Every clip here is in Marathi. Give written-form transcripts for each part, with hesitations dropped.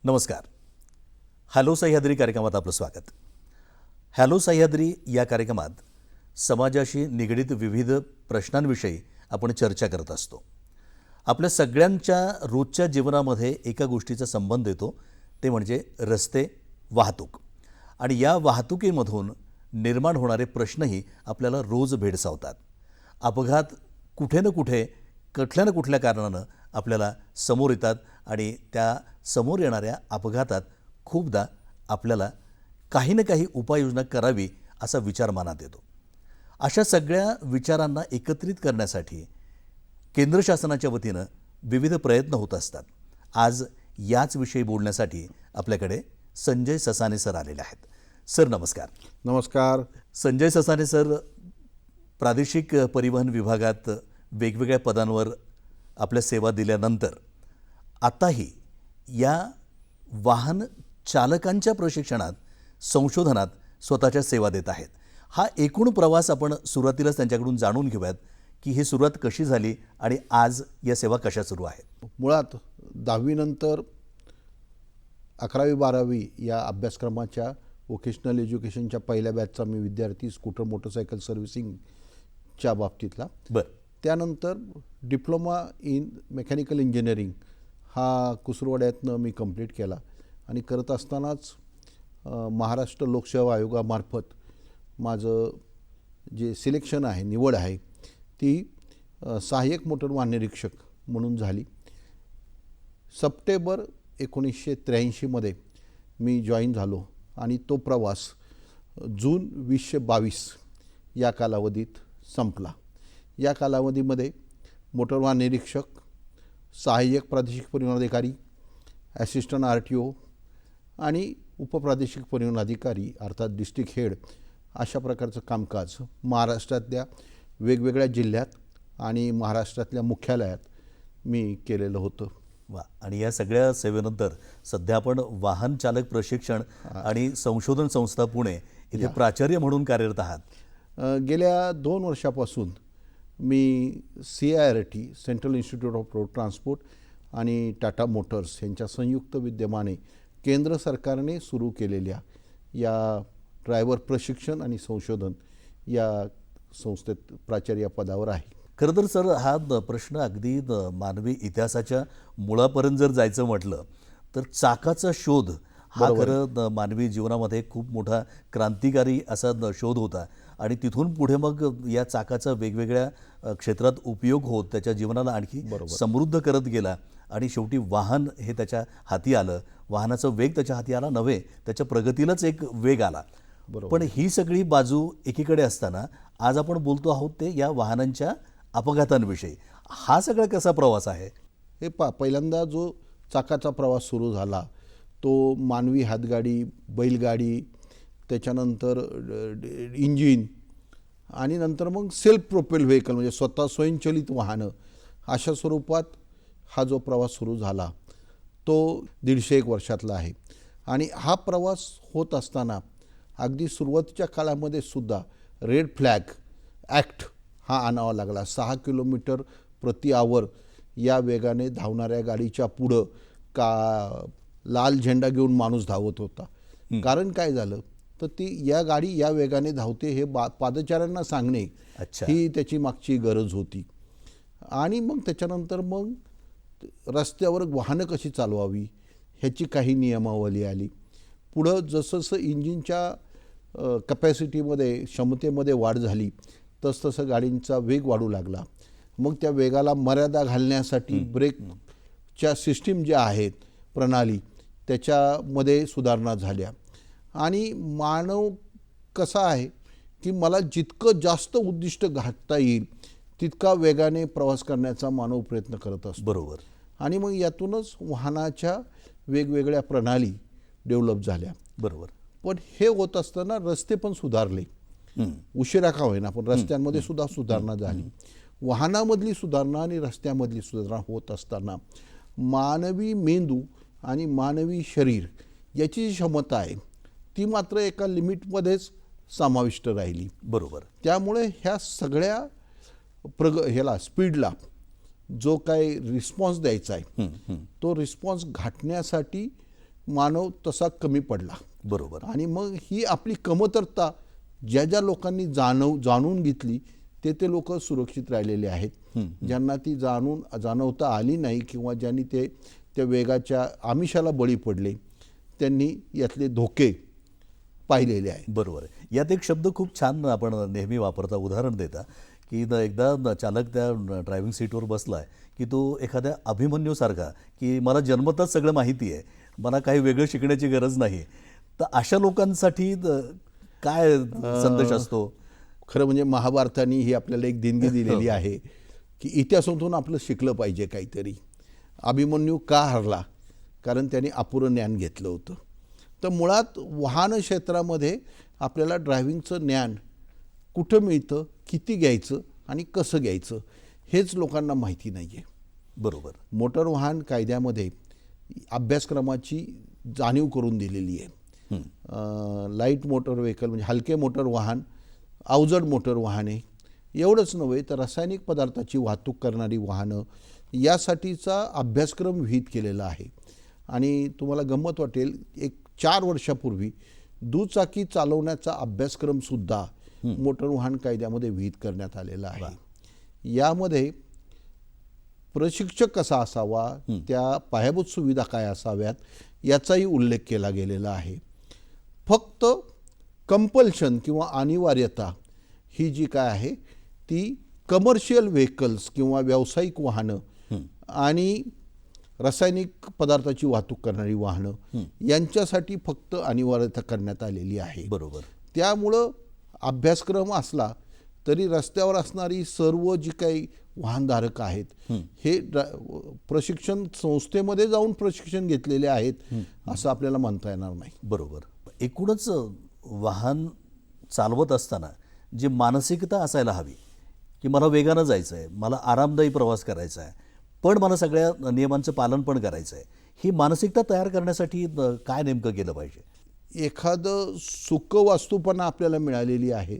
नमस्कार. हॅलो सह्याद्री कार्यक्रमात आपलं स्वागत. हॅलो सह्याद्री या कार्यक्रमात समाजाशी निगडित विविध प्रश्नांविषयी आपण चर्चा करत असतो. आपल्या सगळ्यांच्या रोजच्या जीवनामध्ये एका गोष्टीचा संबंध येतो, ते म्हणजे रस्ते, वाहतूक. आणि या वाहतुकीमधून निर्माण होणारे प्रश्नही आपल्याला रोज भेडसावतात. अपघात कुठे ना कुठे, कुठल्या ना कुठल्या कारणानं आपल्याला समोर येतात आणि त्या समोर येणाऱ्या अपघातात खूपदा आपल्याला काही ना काही उपाययोजना करावी असा विचार मनात येतो. अशा सगळ्या विचारांना एकत्रित करण्यासाठी केंद्र शासनाच्या वतीनं विविध प्रयत्न होत असतात. आज याच विषयी बोलण्यासाठी आपल्याकडे संजय ससाणे सर आलेले आहेत. सर नमस्कार. नमस्कार. संजय ससाणे सर प्रादेशिक परिवहन विभागात वेगवेगळ्या पदांवर आपल्या सेवा दिल्यानंतर आताही या वाहन चालकांच्या प्रशिक्षणात, संशोधनात स्वतःच्या सेवा देत आहेत. हा एकूण प्रवास आपण सुरुवातीलाच त्यांच्याकडून जाणून घेऊयात की ही सुरुवात कशी झाली आणि आज या सेवा कशा सुरू आहेत. मुळात 10वी नंतर 11वी 12वी या अभ्यासक्रमाच्या व्होकेशनल एज्युकेशनच्या पहिल्या बॅचचा मी विद्यार्थी, स्कूटर मोटरसायकल सर्व्हिसिंगच्या बाबतीतला. त्यानंतर डिप्लोमा इन मेकॅनिकल इंजिनिअरिंग हा कुसुरवाड्यातनं मी कंप्लीट केला आणि करत असतानाच महाराष्ट्र लोकसेवा आयोगामार्फत माझं जे सिलेक्शन आहे, निवड आहे, ती सहाय्यक मोटर वाहन निरीक्षक म्हणून झाली. सप्टेंबर 1983 मी जॉईन झालो आणि तो प्रवास जून 2022 या कालावधीत संपला. या कालावधीमध्ये मोटर वाहन निरीक्षक, सहाय्यक प्रादेशिक परिवहन अधिकारी, ॲसिस्टंट RTO आणि उपप्रादेशिक परिवहन अधिकारी अर्थात डिस्ट्रिक्ट हेड अशा प्रकारचं कामकाज महाराष्ट्रातल्या वेगवेगळ्या जिल्ह्यात आणि महाराष्ट्रातल्या मुख्यालयात मी केलेलं होतं. वा. आणि या सगळ्या सेवेनंतर सध्या आपण वाहन चालक प्रशिक्षण आणि संशोधन संस्था पुणे इथे प्राचार्य म्हणून कार्यरत आहात. गेल्या 2 वर्षापासून मी CIRT central institute of road transport आणि टाटा मोटर्स यांच्या संयुक्त विद्यमाने केंद्र सरकारने सुरू केलेल्या या ड्रायव्हर प्रशिक्षण आणि संशोधन या संस्थेत प्राचार्य पदावर आहे. खरं तर सर हा प्रश्न अगदी मानवी इतिहासाच्या मुळापर्यंत जर जायचं म्हटलं तर चाकाचा शोध हा खरं मानवी जीवनामध्ये खूप मोठा क्रांतिकारी असा शोध होता आणि तिथून पुढे मग या चाकाचा वेगवेगळ्या क्षेत्रात उपयोग होत त्याच्या जीवनाला आणखी समृद्ध करत गेला आणि शेवटी वाहन हे त्याच्या हाती आलं. वाहनाचा वेग त्याच्या हाती आला नव्हे, त्याच्या प्रगतीलाच एक वेग आला. पण ही सगळी बाजू एकीकडे असताना आज आपण बोलतो आहोत ते या वाहनांच्या अपघातांविषयी. हा सगळा कसा प्रवास आहे? हे पहिल्यांदा जो चाकाचा प्रवास सुरू झाला तो मानवी हातगाडी, बैलगाडी, त्याच्यानंतर इंजिन आणि नंतर मग सेल्फ प्रोपेल व्हेकल म्हणजे स्वतः स्वयंचलित वाहनं अशा स्वरूपात हा जो प्रवास सुरू झाला तो 150 वर्षातला आहे. आणि हा प्रवास होत असताना अगदी सुरुवातीच्या काळामध्ये सुद्धा रेड फ्लॅग ॲक्ट हा आणावा लागला. 6 किलोमीटर प्रति आवर या वेगाने धावणाऱ्या गाडीच्या पुढं का लाल झेंडा घेऊन माणूस धावत होता. कारण काय झालं तर ती या गाडी या वेगाने धावते हे पादचाऱ्यांना सांगणे ही त्याची मागची गरज होती. आणि मग त्याच्यानंतर मग रस्त्यावर वाहनं कशी चालवावी ह्याची काही नियमावली आली. पुढं जसं इंजिनच्या कपॅसिटीमध्ये, क्षमतेमध्ये वाढ झाली तसतसं गाडींचा वेग वाढू लागला. मग त्या वेगाला मर्यादा घालण्यासाठी ब्रेकच्या सिस्टीम ज्या आहेत प्रणाली त्याच्यामध्ये सुधारणा झाल्या. आणि मानव कसा आहे की मला जितकं जास्त उद्दिष्ट गाठता येईल तितका वेगाने प्रवास करण्याचा मानव प्रयत्न करत असतो. बरोबर. आणि मग यातूनच वाहनाच्या वेगवेगळ्या प्रणाली डेव्हलप झाल्या. बरोबर. पण हे होत असताना रस्ते पण सुधारले, उशिरा का होईना पण रस्त्यांमध्ये सुद्धा सुधारणा झाली. वाहनामधली सुधारणा आणि रस्त्यामधली सुधारणा होत असताना मानवी मेंदू आणि मानवी शरीर याची जी क्षमता आहे ती मात्र एका लिमिटमध्येच समाविष्ट राहिली. बरोबर. त्यामुळे ह्या सगळ्या ह्याला स्पीडला जो काही रिस्पॉन्स द्यायचा आहे तो रिस्पॉन्स गाठण्यासाठी मानव तसा कमी पडला. बरोबर. आणि मग ही आपली कमतरता ज्या ज्या लोकांनी जाणून घेतली ते लोक सुरक्षित राहिलेले आहेत. ज्यांना ती जाणवता आली नाही किंवा ज्यांनी त्या वेगाच्या आमिषाला बळी पडले त्यांनी यातले धोके पाहिलेले आहेत. बरोबर. यात एक शब्द खूप छान आपण नेहमी वापरता, उदाहरण देता की एकदा चालक त्या ड्रायव्हिंग सीटवर बसलाय की तो एखाद्या अभिमन्यूसारखा की मला जन्मताच सगळं माहिती आहे, मला काही वेगळं शिकण्याची गरज नाही. तर अशा लोकांसाठी काय संदेश असतो? खरं म्हणजे महाभारताने ही आपल्याला एक देणगी दिलेली आहे की इतिहासातून आपलं शिकलं पाहिजे काहीतरी. अभिमन्यू का हरला? कारण त्याने अपुरं ज्ञान घेतलं होतं. तर मुळात वाहन क्षेत्रामध्ये आपल्याला ड्रायव्हिंगचं ज्ञान कुठं मिळतं, किती घ्यायचं आणि कसं घ्यायचं हेच लोकांना माहिती नाही आहे. बरोबर. मोटर वाहन कायद्यामध्ये अभ्यासक्रमाची जाणीव करून दिलेली आहे. लाईट मोटर व्हेकल म्हणजे हलके मोटर वाहन, अवजड मोटर वाहने, एवढंच नव्हे तर रासायनिक पदार्थाची वाहतूक करणारी वाहनं यासाठीचा अभ्यासक्रम विहित केलेला आहे. आणि तुम्हाला गंमत वाटेल, एक 4 वर्षापूर्वी दुचाकी चालवण्याचा अभ्यासक्रमसुद्धा मोटर वाहन कायद्यामध्ये विहित करण्यात आलेला आहे. यामध्ये प्रशिक्षक कसा असावा, त्या पायाभूत सुविधा काय असाव्यात याचाही उल्लेख केला गेलेला आहे. फक्त कंपल्शन किंवा अनिवार्यता ही जी काय आहे ती कमर्शियल व्हेकल्स किंवा व्यावसायिक वाहनं आणि रासायनिक पदार्थाची वाहतूक करणारी वाहनं यांच्यासाठी फक्त अनिवार्यता करण्यात आलेली आहे. बरोबर. त्यामुळं अभ्यासक्रम असला तरी रस्त्यावर असणारी सर्व जी काही वाहनधारक आहेत हे प्रशिक्षण संस्थेमध्ये जाऊन प्रशिक्षण घेतलेले आहेत असं आपल्याला म्हणता येणार नाही. बरोबर. एकूणच वाहन चालवत असताना जी मानसिकता असायला हवी की मला वेगानं जायचं आहे, मला आरामदायी प्रवास करायचा आहे, पण मला सगळ्या नियमांचं पालन पण करायचं आहे, ही मानसिकता तयार करण्यासाठी काय नेमकं केलं पाहिजे? एखादं सुखवस्तूपणा आपल्याला मिळालेली आहे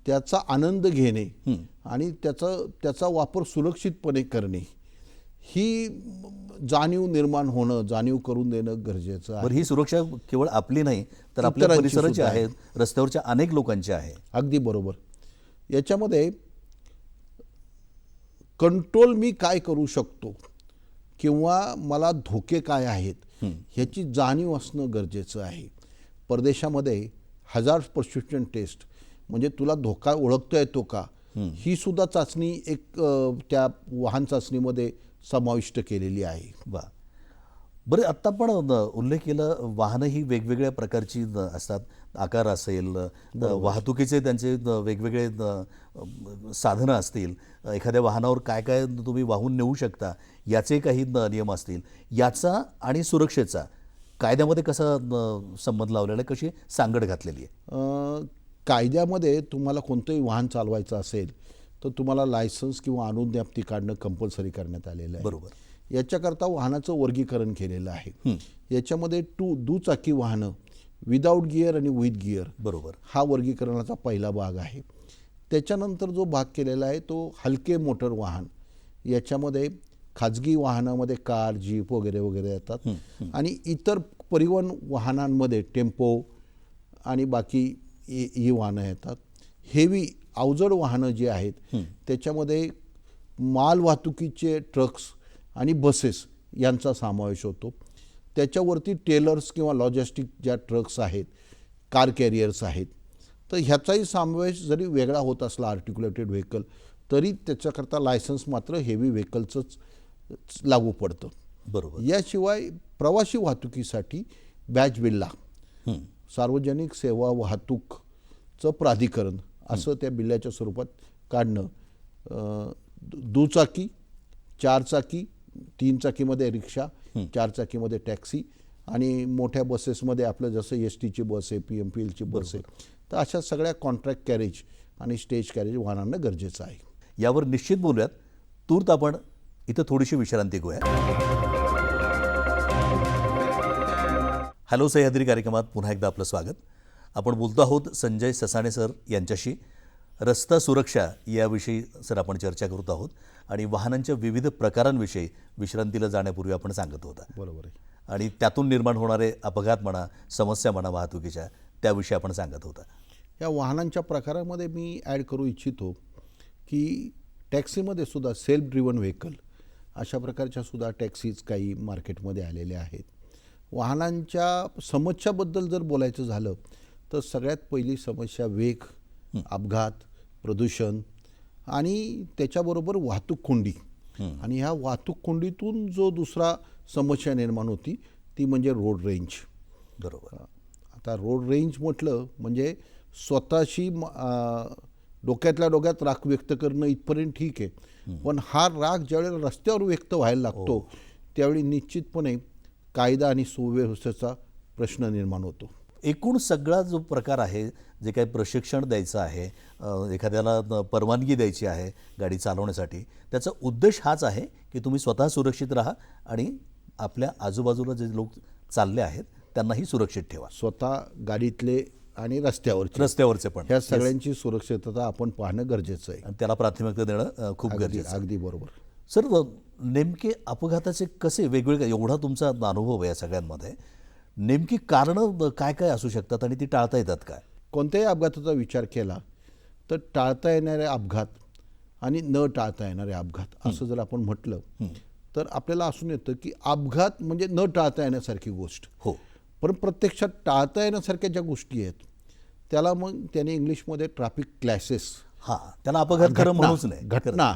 त्याचा आनंद घेणे आणि त्याचा वापर सुरक्षितपणे करणे ही जाणीव निर्माण होणं, जाणीव करून देणं गरजेचं आहे. बरं, ही सुरक्षा केवळ आपली नाही तर आपल्या परिसराची आहे, रस्त्यावरच्या अनेक लोकांची आहे. अगदी बरोबर. याच्यामध्ये कंट्रोल मी काय करू शकतो किंवा मला धोके काय आहेत ह्याची जाणीव असणं गरजेचं आहे. परदेशामध्ये हजार्ड परसेप्शन टेस्ट म्हणजे तुला धोका ओळखता येतो का ही सुद्धा चाचणी एक त्या वाहन चाचणीमध्ये समाविष्ट केलेली आहे. वा. बरं, आत्ता पण उल्लेख केला वाहनं ही वेगवेगळ्या प्रकारची असतात, आकार असेल, वाहतुकीचे त्यांचे वेगवेगळे साधनं असतील, एखाद्या वाहनावर काय काय तुम्ही वाहून नेऊ शकता याचे काही नियम असतील, याचा आणि सुरक्षेचा कायद्यामध्ये कसा संबंध लावलेला आहे, कशी सांगड घातलेली आहे? कायद्यामध्ये तुम्हाला कोणतंही वाहन चालवायचं असेल तर तुम्हाला लायसन्स किंवा अनुज्ञप्ती काढणं कंपल्सरी करण्यात आलेलं आहे. बरोबर. याच्याकरता वाहनाचं वर्गीकरण केलेलं आहे. याच्यामध्ये दुचाकी वाहनं विदाऊट गिअर आणि विथ गिअर, बरोबर, हा वर्गीकरणाचा पहिला भाग आहे. त्याच्यानंतर जो भाग केलेला आहे तो हलके मोटर वाहन. याच्यामध्ये खाजगी वाहनामध्ये कार, जीप वगैरे वगैरे येतात आणि इतर परिवहन वाहनांमध्ये टेम्पो आणि बाकी ही वाहनं येतात. हेवी अवजड वाहनं जी आहेत त्याच्यामध्ये माल वाहतुकीचे ट्रक्स आणि बसेस यांचा समावेश होतो. त्याच्यावरती टेलर्स किंवा लॉजिस्टिक ज्या ट्रक्स आहेत, कार कॅरियर्स आहेत, तर ह्याचाही समावेश जरी वेगळा होत असला आर्टिक्युलेटेड व्हेकल तरी त्याच्याकरता लायसन्स मात्र हेवी व्हेकलचंच लागू पडतं. बरोबर. याशिवाय प्रवासी वाहतुकीसाठी बॅच बिल्ला, सार्वजनिक सेवा वाहतूकचं प्राधिकरण असं त्या बिल्ल्याच्या स्वरूपात काढणं, दुचाकी, चारचाकी, 3 चाकीमध्ये रिक्षा, 4 चाकीमध्ये टॅक्सी आणि मोठ्या बसेसमध्ये आपलं जसं STची बस आहे, PMPLची बस आहे, तर अशा सगळ्या कॉन्ट्रॅक्ट कॅरेज आणि स्टेज कॅरेज वाहनांना गरजेचं आहे. यावर निश्चित बोलूयात. तूर्त आपण इथं थोडीशी विश्रांती घेऊया. हॅलो सह्याद्री कार्यक्रमात पुन्हा एकदा आपलं स्वागत. आपण बोलतो आहोत संजय ससाणे सर यांच्याशी. रस्ता सुरक्षा याविषयी सर आपण चर्चा करत आहोत आणि वाहनांच्या विविध प्रकारांविषयी विश्रांतीला जाण्यापूर्वी आपण सांगत होता. बरोबर आहे. आणि त्यातून निर्माण होणारे अपघात म्हणा, समस्या म्हणा वाहतुकीच्या, त्याविषयी आपण सांगत होता. या वाहनांच्या प्रकारामध्ये मी ॲड करू इच्छितो की टॅक्सीमध्ये सुद्धा सेल्फ ड्रिव्हन व्हेकल अशा प्रकारच्या सुद्धा टॅक्सीज काही मार्केटमध्ये आलेल्या आहेत. वाहनांच्या समस्याबद्दल जर बोलायचं झालं तर सगळ्यात पहिली समस्या वेग, अपघात, प्रदूषण आणि त्याच्याबरोबर वाहतूक कोंडी. आणि ह्या वाहतूक कोंडीतून जो दुसरा समस्या निर्माण होती ती म्हणजे रोड रेंज. बरोबर. आता रोड रेंज म्हटलं म्हणजे स्वतःशी डोक्यातल्या डोक्यात राग व्यक्त करणं इथपर्यंत ठीक आहे, पण हा राग ज्यावेळेला रस्त्यावर व्यक्त व्हायला लागतो त्यावेळी निश्चितपणे कायदा आणि सुव्यवस्थेचा प्रश्न निर्माण होतो. एकूण सगळा जो प्रकार आहे, जे काही प्रशिक्षण द्यायचं आहे, एखाद्याला परवानगी द्यायची आहे गाडी चालवण्यासाठी, त्याचा उद्देश हाच आहे की तुम्ही स्वतः सुरक्षित राहा आणि आपल्या आजूबाजूला जे लोक चालले आहेत त्यांनाही सुरक्षित ठेवा. स्वतः गाडीतले आणि रस्त्यावरचे पण ह्या सगळ्यांची सुरक्षितता आपण पाहणं गरजेचं आहे आणि त्याला प्राथमिकता देणं खूप गरजेचं आहे. अगदी बरोबर. सर, नेमके अपघाताचे कसे वेगवेगळे, एवढा तुमचा अनुभव आहे या सगळ्यांमध्ये, नेमकी कारणं काय काय असू शकतात आणि ती टाळता येतात काय? कोणत्याही अपघाताचा विचार केला तर टाळता येणारे अपघात आणि न टाळता येणारे अपघात असं जर आपण म्हटलं तर आपल्याला असून येतं की अपघात म्हणजे न टाळता येण्यासारखी गोष्ट. हो. पण प्रत्यक्षात टाळता येण्यासारख्या ज्या गोष्टी आहेत त्याला मग त्याने इंग्लिशमध्ये ट्रॅफिक क्लॅशेस, त्याला अपघात खरं म्हणूच नाही, घटना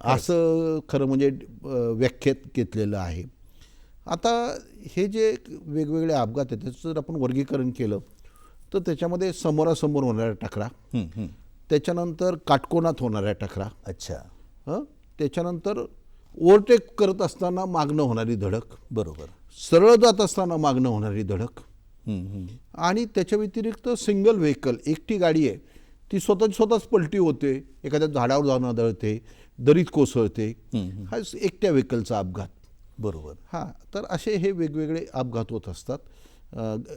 असं खरं म्हणजे व्याख्यात घेतलेलं आहे. आता हे जे वेगवेगळे अपघात आहेत त्याचं जर आपण वर्गीकरण केलं तर त्याच्यामध्ये समोरासमोर होणाऱ्या टकरा, त्याच्यानंतर काटकोनात होणाऱ्या टकरा, अच्छा, त्याच्यानंतर ओव्हरटेक करत असताना मागणं होणारी धडक, बरोबर, सरळ जात असताना मागणं होणारी धडक, आणि त्याच्या व्यतिरिक्त सिंगल व्हेकल, एकटी गाडी आहे ती स्वतःच पलटी होते, एखाद्या झाडावर जाऊन आदळते, दरीत कोसळते, हा एकट्या व्हेकलचा अपघात. बरोबर. हां, तर असे हे वेगवेगळे अपघात होत असतात,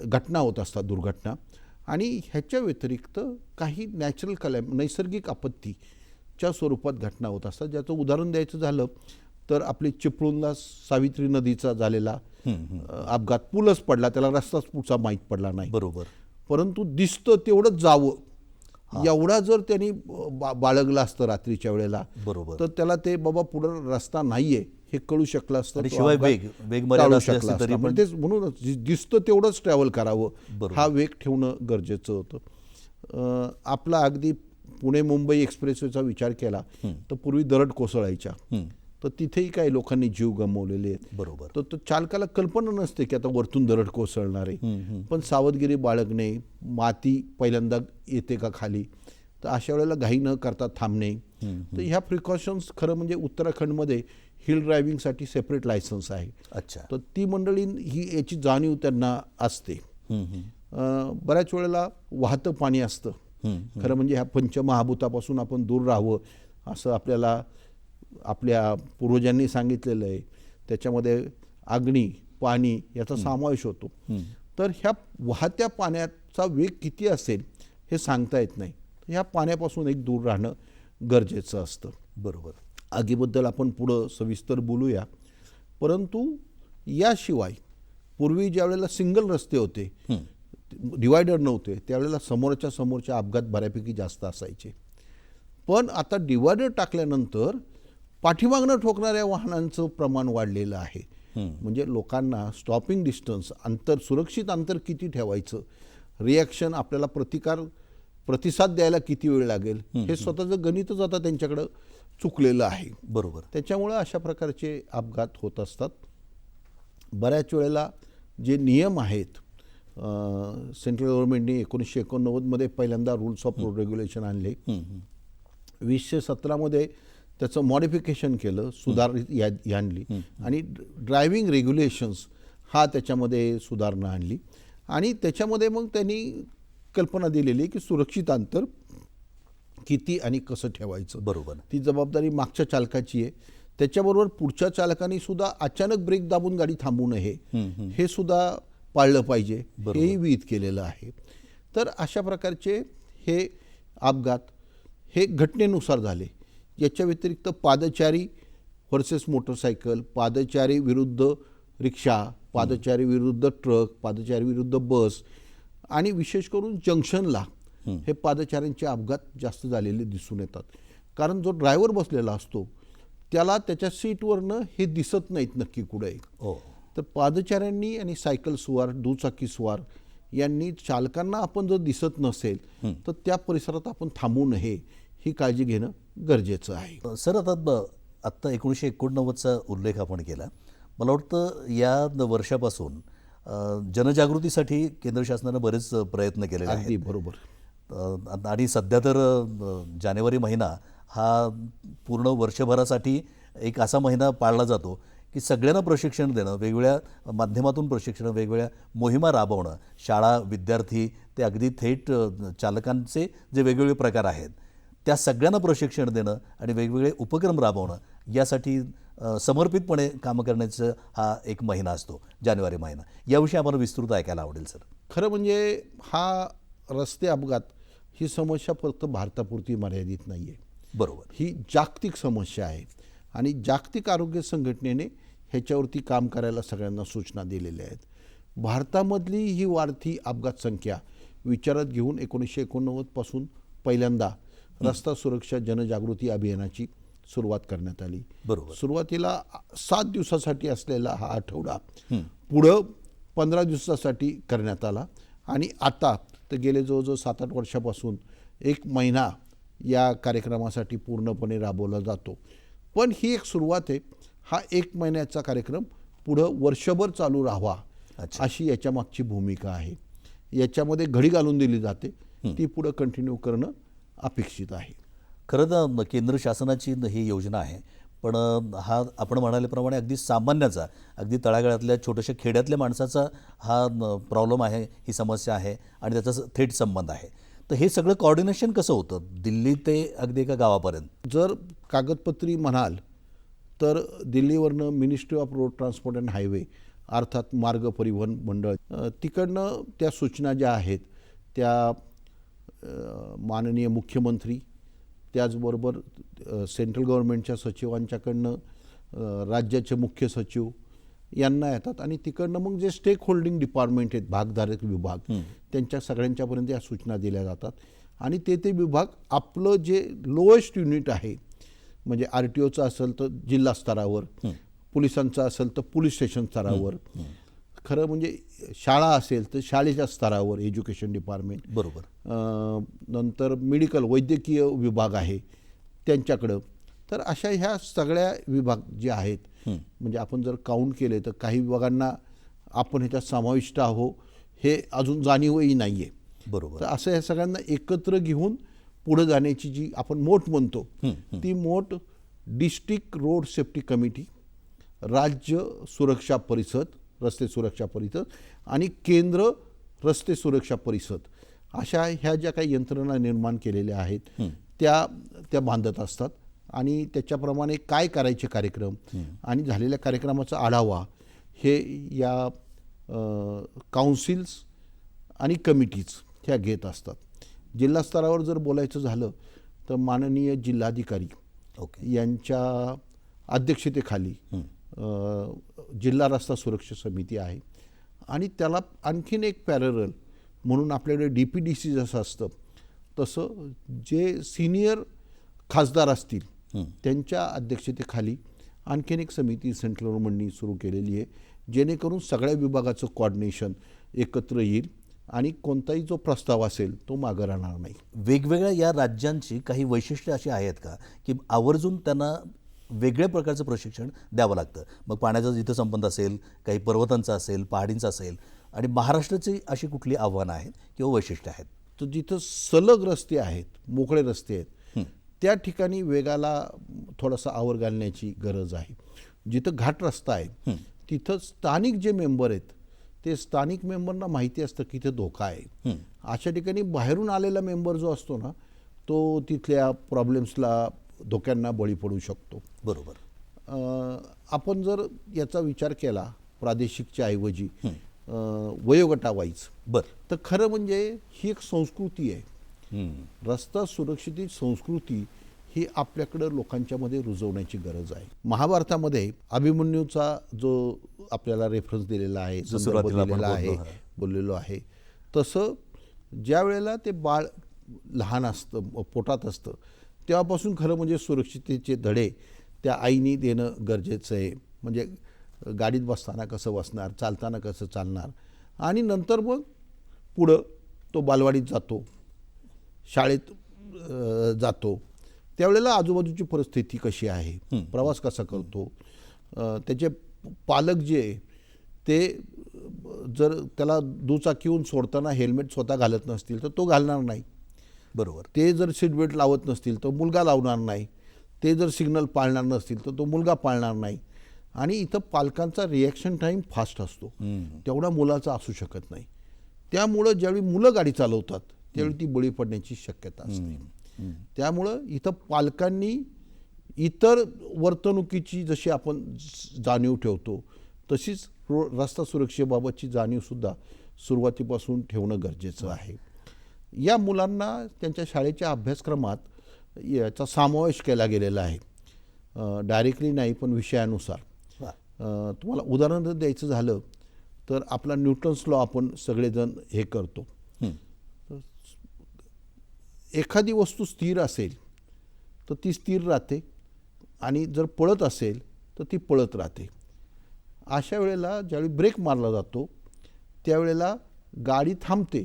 घटना होत असतात, दुर्घटना. आणि ह्याच्या व्यतिरिक्त काही नॅचरल नैसर्गिक आपत्तीच्या स्वरूपात घटना होत असतात. ज्याचं उदाहरण द्यायचं झालं तर आपली चिपळूणला सावित्री नदीचा झालेला अपघात, पूलच पडला, त्याला रस्ताच पुढचा माहीत पडला नाही. बरोबर. परंतु दिसतं तेवढंच जावं एवढा जर त्यांनी बाळगला असतं रात्रीच्या वेळेला, बरोबर, तर त्याला ते बाबा पुढे रस्ता नाहीये हे कळू शकलं असतं. शिवाय वेग मर्यादा असली तरी पण तेच म्हणूनच दिसतं तेवढंच ट्रॅव्हल करावं, हा वेग ठेवणं गरजेचं होतं. आपला अगदी पुणे मुंबई एक्सप्रेसवेचा विचार केला तर पूर्वी दरड कोसळायच्या, तर तिथेही काही लोकांनी जीव गमावलेले आहेत. बरोबर. तर चालकाला कल्पना नसते की आता वरतून दरड कोसळणार आहे, पण सावधगिरी बाळगणे, माती पहिल्यांदा येते का खाली, तर अशा वेळेला घाई न करता थांबणे. तर ह्या प्रिकॉशन्स खरं म्हणजे उत्तराखंडमध्ये हिल ड्रायव्हिंगसाठी सेपरेट लायसन्स आहे. अच्छा. तर ती मंडळी ही याची जाणीव त्यांना असते. बऱ्याच वेळेला वाहतं पाणी असतं, खरं म्हणजे ह्या पंचमहाभूतापासून आपण दूर राहावं असं आपल्याला आपल्या पूर्वजांनी सांगितलेलं आहे. त्याच्यामध्ये अग्नी, पाणी याचा समावेश होतो. तर ह्या वाहत्या पाण्याचा वेग किती असेल हे सांगता येत नाही. ह्या पाण्यापासून एक दूर राहणं गरजेचं असतं. बरोबर. आगीबद्दल आपण पुढं सविस्तर बोलूया. परंतु याशिवाय पूर्वी ज्या वेळेला सिंगल रस्ते होते, डिवायडर नव्हते, त्यावेळेला समोरच्या अपघात बऱ्यापैकी जास्त असायचे. पण आता डिवायडर टाकल्यानंतर पाठीमागनं ठोकणाऱ्या वाहनांचं प्रमाण वाढलेलं आहे. म्हणजे लोकांना स्टॉपिंग डिस्टन्स, सुरक्षित अंतर किती ठेवायचं, रिॲक्शन, आपल्याला प्रतिकार प्रतिसाद द्यायला किती वेळ लागेल हे स्वतःचं गणितच आता त्यांच्याकडं चुकलेलं आहे. बरोबर. त्याच्यामुळं अशा प्रकारचे अपघात होत असतात. बऱ्याच वेळेला जे नियम आहेत, सेंट्रल गव्हर्नमेंटने 1989मध्ये पहिल्यांदा रूल्स ऑफ रोड रेग्युलेशन आणले. 2017मध्ये त्याचं मॉडिफिकेशन केलं, सुधारित आणली आणि ड्रायव्हिंग रेग्युलेशन्स हा त्याच्यामध्ये सुधारणा आणली. आणि त्याच्यामध्ये मग त्यांनी कल्पना दिलेली की सुरक्षित अंतर किती आणि कसं ठेवायचं. बरोबर. ती जबाबदारी मागच्या चालकाची आहे. त्याच्याबरोबर पुढच्या चालकाने सुद्धा अचानक ब्रेक दाबून गाडी थांबू नये हे सुद्धा पाळलं पाहिजे, हेही विहित केलेलं आहे. तर अशा प्रकारचे हे अपघात हे घटनेनुसार झाले. याच्या व्यतिरिक्त पादचारी व्हर्सेस मोटरसायकल, पादचारी विरुद्ध रिक्षा, पादचारी विरुद्ध ट्रक, पादचारी विरुद्ध बस आणि विशेष करून जंक्शनला हे पादचाऱ्यांचे अपघात जास्त झालेले दिसून येतात. कारण जो ड्रायव्हर बसलेला असतो त्याला त्याच्या सीटवरनं हे दिसत नाहीत नक्की कुठे. तर पादचाऱ्यांनी आणि सायकल स्वार, दुचाकी स्वार यांनी चालकांना आपण जर दिसत नसेल तर त्या परिसरात आपण थांबू नये ही काळजी घेणं गरजेचं आहे. सर, आत्ता 1989चा उल्लेख आपण केला. मला वाटतं या वर्षापासून जनजागृतीसाठी केंद्र शासनानं बरेच प्रयत्न केलेले आहेत. अगदी बरोबर. आणि सध्या तर जानेवारी महिना हा पूर्ण वर्षभरासाठी एक असा महिना पाळला जातो की सगळ्यांना प्रशिक्षण देणं, वेगवेगळ्या माध्यमातून प्रशिक्षण, वेगवेगळ्या मोहिमा राबवणं, शाळा, विद्यार्थी ते अगदी थेट चालकांचे जे वेगवेगळे प्रकार आहेत त्या सगळ्यांना प्रशिक्षण देणं आणि वेगवेगळे उपक्रम राबवणं यासाठी समर्पितपणे काम करण्याचा हा एक महिना असतो, जानेवारी महिना. याविषयी आम्हाला विस्तृत ऐकायला आवडेल सर. खरं म्हणजे हा रस्ते अपघात ही समस्या फक्त भारतापुरती मर्यादित नाही आहे. बरोबर. ही जागतिक समस्या आहे आणि जागतिक आरोग्य संघटनेने ह्याच्यावरती काम करायला सगळ्यांना सूचना दिलेल्या आहेत. भारतामधली ही वाढती अपघात संख्या विचारात घेऊन 1989 पासून पहिल्यांदा रस्ता सुरक्षा जनजागृती अभियानाची सुरुवात करण्यात आली. बरोबर. सुरुवातीला 7 दिवसासाठी असलेला हा आठवडा पुढं 15 दिवसासाठी करण्यात आला आणि आता तर गेले जवळजवळ 7-8 वर्षापासून 1 महिना या कार्यक्रमासाठी पूर्णपणे राबवला जातो. पण ही एक सुरुवात आहे. हा 1 महिन्याचा कार्यक्रम पुढं वर्षभर चालू राहावा अशी याच्या मागची भूमिका आहे. याच्यामध्ये घडी घालून दिली जाते, ती पुढं कंटिन्यू करणं अपेक्षित आहे. खरं तर केंद्र शासनाची ही योजना आहे, पण हा आपण म्हणाल्याप्रमाणे अगदी सामान्याचा, अगदी तळागाळातल्या छोट्याशा खेड्यातल्या माणसाचा हा प्रॉब्लेम आहे, ही समस्या आहे आणि त्याचा थेट संबंध आहे. तर हे सगळं कोऑर्डिनेशन कसं होतं दिल्ली ते अगदी एका गावापर्यंत? जर कागदपत्री म्हणाल तर दिल्लीवरनं ministry of road transport and highway अर्थात मार्ग परिवहन मंडळ तिकडनं त्या सूचना ज्या आहेत त्या माननीय मुख्यमंत्री, त्याचबरोबर सेंट्रल गव्हर्नमेंटच्या सचिवांच्याकडनं राज्याचे मुख्य सचिव यांना येतात आणि तिकडनं मग जे स्टेक होल्डिंग डिपार्टमेंट आहेत, भागधारक विभाग, त्यांच्या सगळ्यांच्यापर्यंत या सूचना दिल्या जातात आणि ते विभाग आपलं जे लोएस्ट युनिट आहे, म्हणजे RTOचं असेल तर जिल्हा स्तरावर, पोलिसांचं असेल तर पोलीस स्टेशन स्तरावर, खरं म्हणजे शाळा असेल तर शाळेच्या स्तरावर एज्युकेशन डिपार्टमेंट, बरोबर, नंतर मेडिकल वैद्यकीय विभाग आहे त्यांच्याकडं. तर अशा ह्या सगळ्या विभाग जे आहेत, म्हणजे आपण जर काउंट केले तर काही विभागांना आपण ह्याच्यात समाविष्ट आहो हे अजून जाणीवही नाही आहे. बरोबर. तर असं ह्या सगळ्यांना एकत्र घेऊन पुढे जाण्याची जी आपण मोठ म्हणतो ती मोठ डिस्ट्रिक्ट रोड सेफ्टी कमिटी, राज्य सुरक्षा परिषद, रस्ते सुरक्षा परिषद आणि केंद्र रस्ते सुरक्षा परिषद अशा ह्या ज्या काही यंत्रणा निर्माण केलेल्या आहेत त्या बांधत असतात आणि त्याच्याप्रमाणे काय करायचे कार्यक्रम आणि झालेल्या कार्यक्रमाचा आढावा हे या काउन्सिल्स आणि कमिटीज ह्या घेत असतात. जिल्हा स्तरावर जर बोलायचं झालं तर माननीय जिल्हाधिकारी यांच्या अध्यक्षतेखाली जिल्हा रस्ता सुरक्षा समिती आहे आणि त्याला आणखीन एक पॅरल म्हणून आपल्याकडे DPDC जसं असतं तसं जे सिनियर खासदार असतील त्यांच्या अध्यक्षतेखाली आणखीन एक समिती सेंट्रल गव्हर्नमेंटनी सुरू केलेली आहे, जेणेकरून सगळ्या विभागाचं कोऑर्डिनेशन एकत्र येईल. आणि कोणताही जो प्रस्ताव असेल तो मागं राहणार नाही. वेगवेगळ्या या राज्यांची काही वैशिष्ट्ये अशी आहेत का की आवर्जून त्यांना वेगळ्या प्रकारचं प्रशिक्षण द्यावं लागतं? मग पाण्याचा जिथं संबंध असेल, काही पर्वतांचा असेल, पहाडींचा असेल, आणि महाराष्ट्राची अशी कुठली आव्हानं आहेत किंवा वैशिष्ट्ये आहेत? तर जिथं सलग रस्ते आहेत, मोकळे रस्ते आहेत, त्या ठिकाणी वेगाला थोडासा आवर घालण्याची गरज आहे. जिथं घाट रस्ता आहे तिथं स्थानिक जे मेंबर आहेत ते स्थानिक मेंबरना माहिती असतं की इथे धोका आहे. अशा ठिकाणी बाहेरून आलेला मेंबर जो असतो ना तो तिथल्या प्रॉब्लेम्सला, धोक्यांना बळी पडू शकतो. बरोबर. आपण जर याचा विचार केला प्रादेशिकच्या ऐवजी वयोगटावाईज, तर खरं म्हणजे ही एक संस्कृती आहे. रस्ता सुरक्षित संस्कृती ही आपल्याकडं लोकांच्या मध्ये रुजवण्याची गरज आहे. महाभारतामध्ये अभिमन्यूचा जो आपल्याला रेफरन्स दिलेला आहे, संदर्भ दिलेला आहे, बोललेलो आहे, तसं ज्या वेळेला ते बाळ लहान असतं, पोटात असतं, तेव्हापासून खरं म्हणजे सुरक्षिततेचे धडे त्या आईनी देणं गरजेचं आहे. म्हणजे गाडीत बसताना कसं बसणार, चालताना कसं चालणार, आणि नंतर मग पुढं तो बालवाडीत जातो, शाळेत जातो, त्यावेळेला आजूबाजूची परिस्थिती कशी आहे, प्रवास कसा करतो, त्याचे पालक जे ते जर त्याला दुचाकीहून सोडताना हेल्मेट स्वतः घालत नसतील तर तो घालणार नाही. बरोबर. ते जर सीट बेल्ट लावत नसतील तर मुलगा लावणार नाही. ते जर सिग्नल पाळणार नसतील तर तो मुलगा पाळणार नाही. आणि इथं पालकांचा रिॲक्शन टाईम फास्ट असतो, तेवढा मुलाचा असू शकत नाही. त्यामुळं ज्यावेळी मुलं गाडी चालवतात त्यावेळी ती बळी पडण्याची शक्यता असते. त्यामुळं इथं पालकांनी इतर वर्तणुकीची जशी आपण जाणीव ठेवतो तशीच रस्ता सुरक्षेबाबतची जाणीवसुद्धा सुरुवातीपासून ठेवणं गरजेचं आहे. या मुलांना त्यांच्या शाळेच्या अभ्यासक्रमात याचा समावेश केला गेलेला आहे, डायरेक्टली नाही पण विषयानुसार. तुम्हाला उदाहरण द्यायचं झालं तर आपला न्यूटन्स लॉ आपण सगळेजण हे करतो. एखादी वस्तू स्थिर असेल तर ती स्थिर राहते, आणि जर पळत असेल तर ती पळत राहते. अशा वेळेला ज्यावेळी ब्रेक मारला जातो त्यावेळेला गाडी थांबते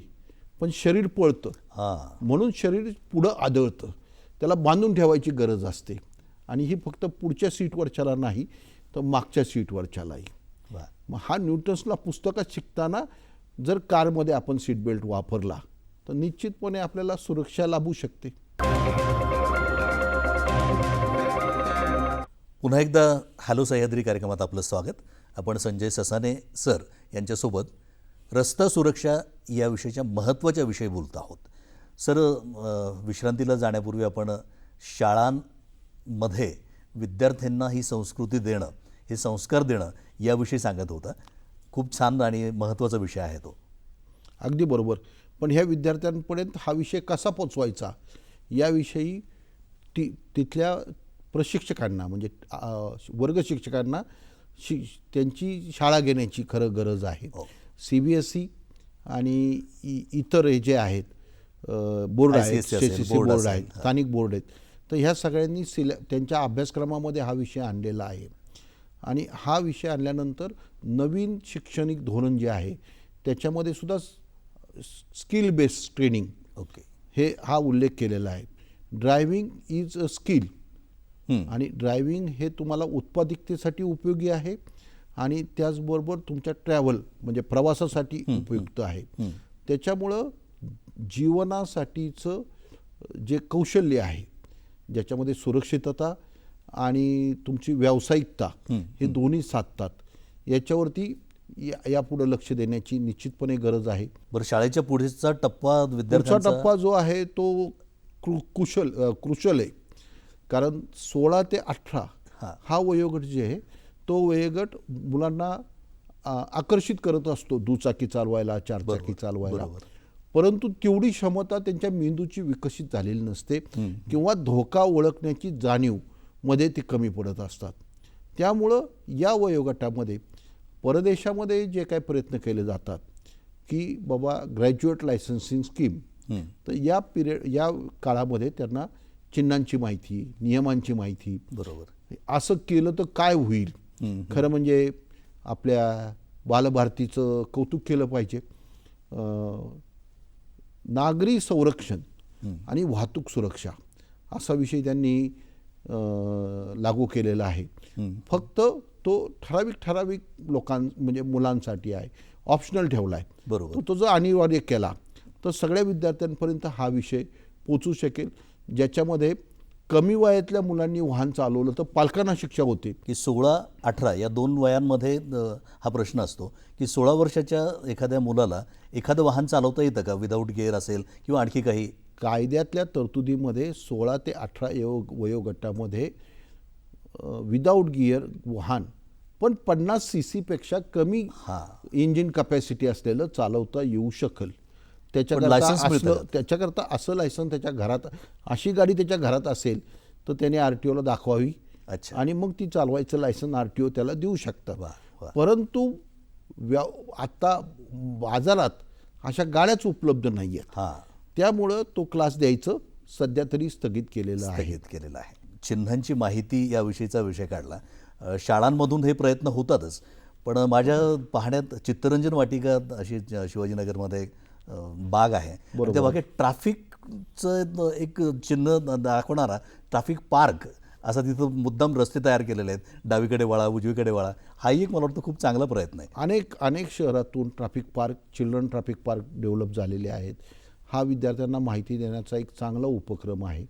पण शरीर पळतं, म्हणून शरीर पुढं आदळतं. त्याला बांधून ठेवायची गरज असते, आणि ही फक्त पुढच्या सीटवरच्याला नाही तर मागच्या सीटवरच्यालाही. मग हा न्यूटन्सला पुस्तकात शिकताना जर कारमध्ये आपण सीट बेल्ट वापरला तर निश्चितपणे आपल्याला सुरक्षा लाभू शकते. पुन्हा एकदा हॅलो सह्याद्री कार्यक्रमात आपलं स्वागत. आपण संजय ससाने सर यांच्यासोबत रस्ता सुरक्षा याविषयीच्या महत्त्वाच्या विषयी बोलत आहोत. सर, विश्रांतीला जाण्यापूर्वी आपण शाळांमध्ये विद्यार्थ्यांना ही संस्कृती देणं, हे संस्कार देणं याविषयी सांगत होता. खूप छान आणि महत्त्वाचा विषय आहे तो. अगदी बरोबर. पण ह्या विद्यार्थ्यांपर्यंत हा विषय कसा पोचवायचा याविषयी तिथल्या प्रशिक्षकांना, म्हणजे वर्ग शिक्षकांना त्यांची शाळा घेण्याची खरं गरज आहे. CBSE आणि इतर हे जे आहेत बोर्ड आहेत, SSC बोर्ड आहेत, स्थानिक बोर्ड आहेत, तर ह्या सगळ्यांनी त्यांच्या अभ्यासक्रमामध्ये हा विषय आणलेला आहे. आणि हा विषय आणल्यानंतर नवीन शैक्षणिक धोरण जे आहे त्याच्यामध्ये सुद्धा स्किल बेस्ड ट्रेनिंग हे हा उल्लेख केलेला आहे. ड्रायव्हिंग इज अ स्किल, आणि ड्रायव्हिंग हे तुम्हाला उत्पादकतेसाठी उपयोगी आहे आणि त्याचबरोबर तुमच्या ट्रॅव्हल म्हणजे प्रवासासाठी उपयुक्त आहे. त्याच्यामुळं जीवनासाठीचं जे कौशल्य आहे ज्याच्यामध्ये सुरक्षितता आणि तुमची व्यावसायिकता हे दोन्ही साधतात, याच्यावरती यापुढे लक्ष देण्याची निश्चितपणे गरज आहे. बरं, शाळेच्या पुढचा टप्पा पुढचा टप्पा जो आहे तो क्रुशल आहे, कारण 16 ते 18 हा वयोगट जे आहे तो वयोगट मुलांना आकर्षित करत असतो दुचाकी चालवायला, चारचाकी चालवायला. परंतु तेवढी क्षमता त्यांच्या मेंदूची विकसित झालेली नसते, किंवा धोका ओळखण्याची जाणीव मध्ये ती कमी पडत असतात. त्यामुळं या वयोगटामध्ये परदेशामध्ये जे काही प्रयत्न केले जातात की बाबा ग्रॅज्युएट लायसन्सिंग स्कीम, तर या काळामध्ये त्यांना चिन्हांची माहिती, नियमांची माहिती, बरोबर असं केलं तर काय होईल. खरं म्हणजे आपल्या बालभारतीचं कौतुक केलं पाहिजे. नागरी संरक्षण आणि वाहतूक सुरक्षा असा विषय त्यांनी लागू केलेला आहे. फक्त तो ठराविक म्हणजे मुलांसाठी आहे, ऑप्शनल ठेवला आहे. बरोबर. तो जर अनिवार्य केला तर सगळ्या विद्यार्थ्यांपर्यंत हा विषय पोचू शकेल, ज्याच्यामध्ये कमी वयातल्या मुलांनी वाहन चालवलं तर पालकांना शिक्षा होते. की 16-18 या 2 वयांमध्ये हा प्रश्न असतो की 16 वर्षाच्या एखाद्या मुलाला एखादं वाहन चालवता येतं का, विदाऊट गिअर असेल किंवा आणखी काही? कायद्यातल्या तरतुदीमध्ये 16 ते 18 वयोगटामध्ये विदाऊट गिअर वाहन पण 50 CC पेक्षा कमी इंजिन कपॅसिटी असलेलं चालवता येऊ शकेल. त्याच्याकरता असं लायसन त्याच्या घरात, अशी गाडी त्याच्या घरात असेल तर त्याने RTOला दाखवावी. अच्छा. आणि मग ती चालवायचं लायसन RTO त्याला देऊ शकतात. वा. परंतु आता बाजारात अशा गाड्याच उपलब्ध नाही आहेत. त्यामुळं तो क्लास द्यायचं सध्या तरी स्थगित केलेलं आहे. चिन्हांची माहिती याविषयीचा विषय काढला. शाळांमधून हे प्रयत्न होतातच, पण माझ्या पाहण्यात चित्तरंजन वाटिका अशी शिवाजीनगरमध्ये बाग आहे. त्या बागेत ट्रॅफिकचं एक चिन्ह दाखवणारा ट्रॅफिक पार्क असा तिथं मुद्दाम रस्ते तयार केलेले आहेत, डावीकडे वळा उजवीकडे वळा. हाही एक मला वाटतं खूप चांगला प्रयत्न आहे. अनेक शहरातून traffic park, children traffic park develop झालेले आहेत. हा विद्यार्थ्यांना माहिती देण्याचा एक चांगला उपक्रम आहे.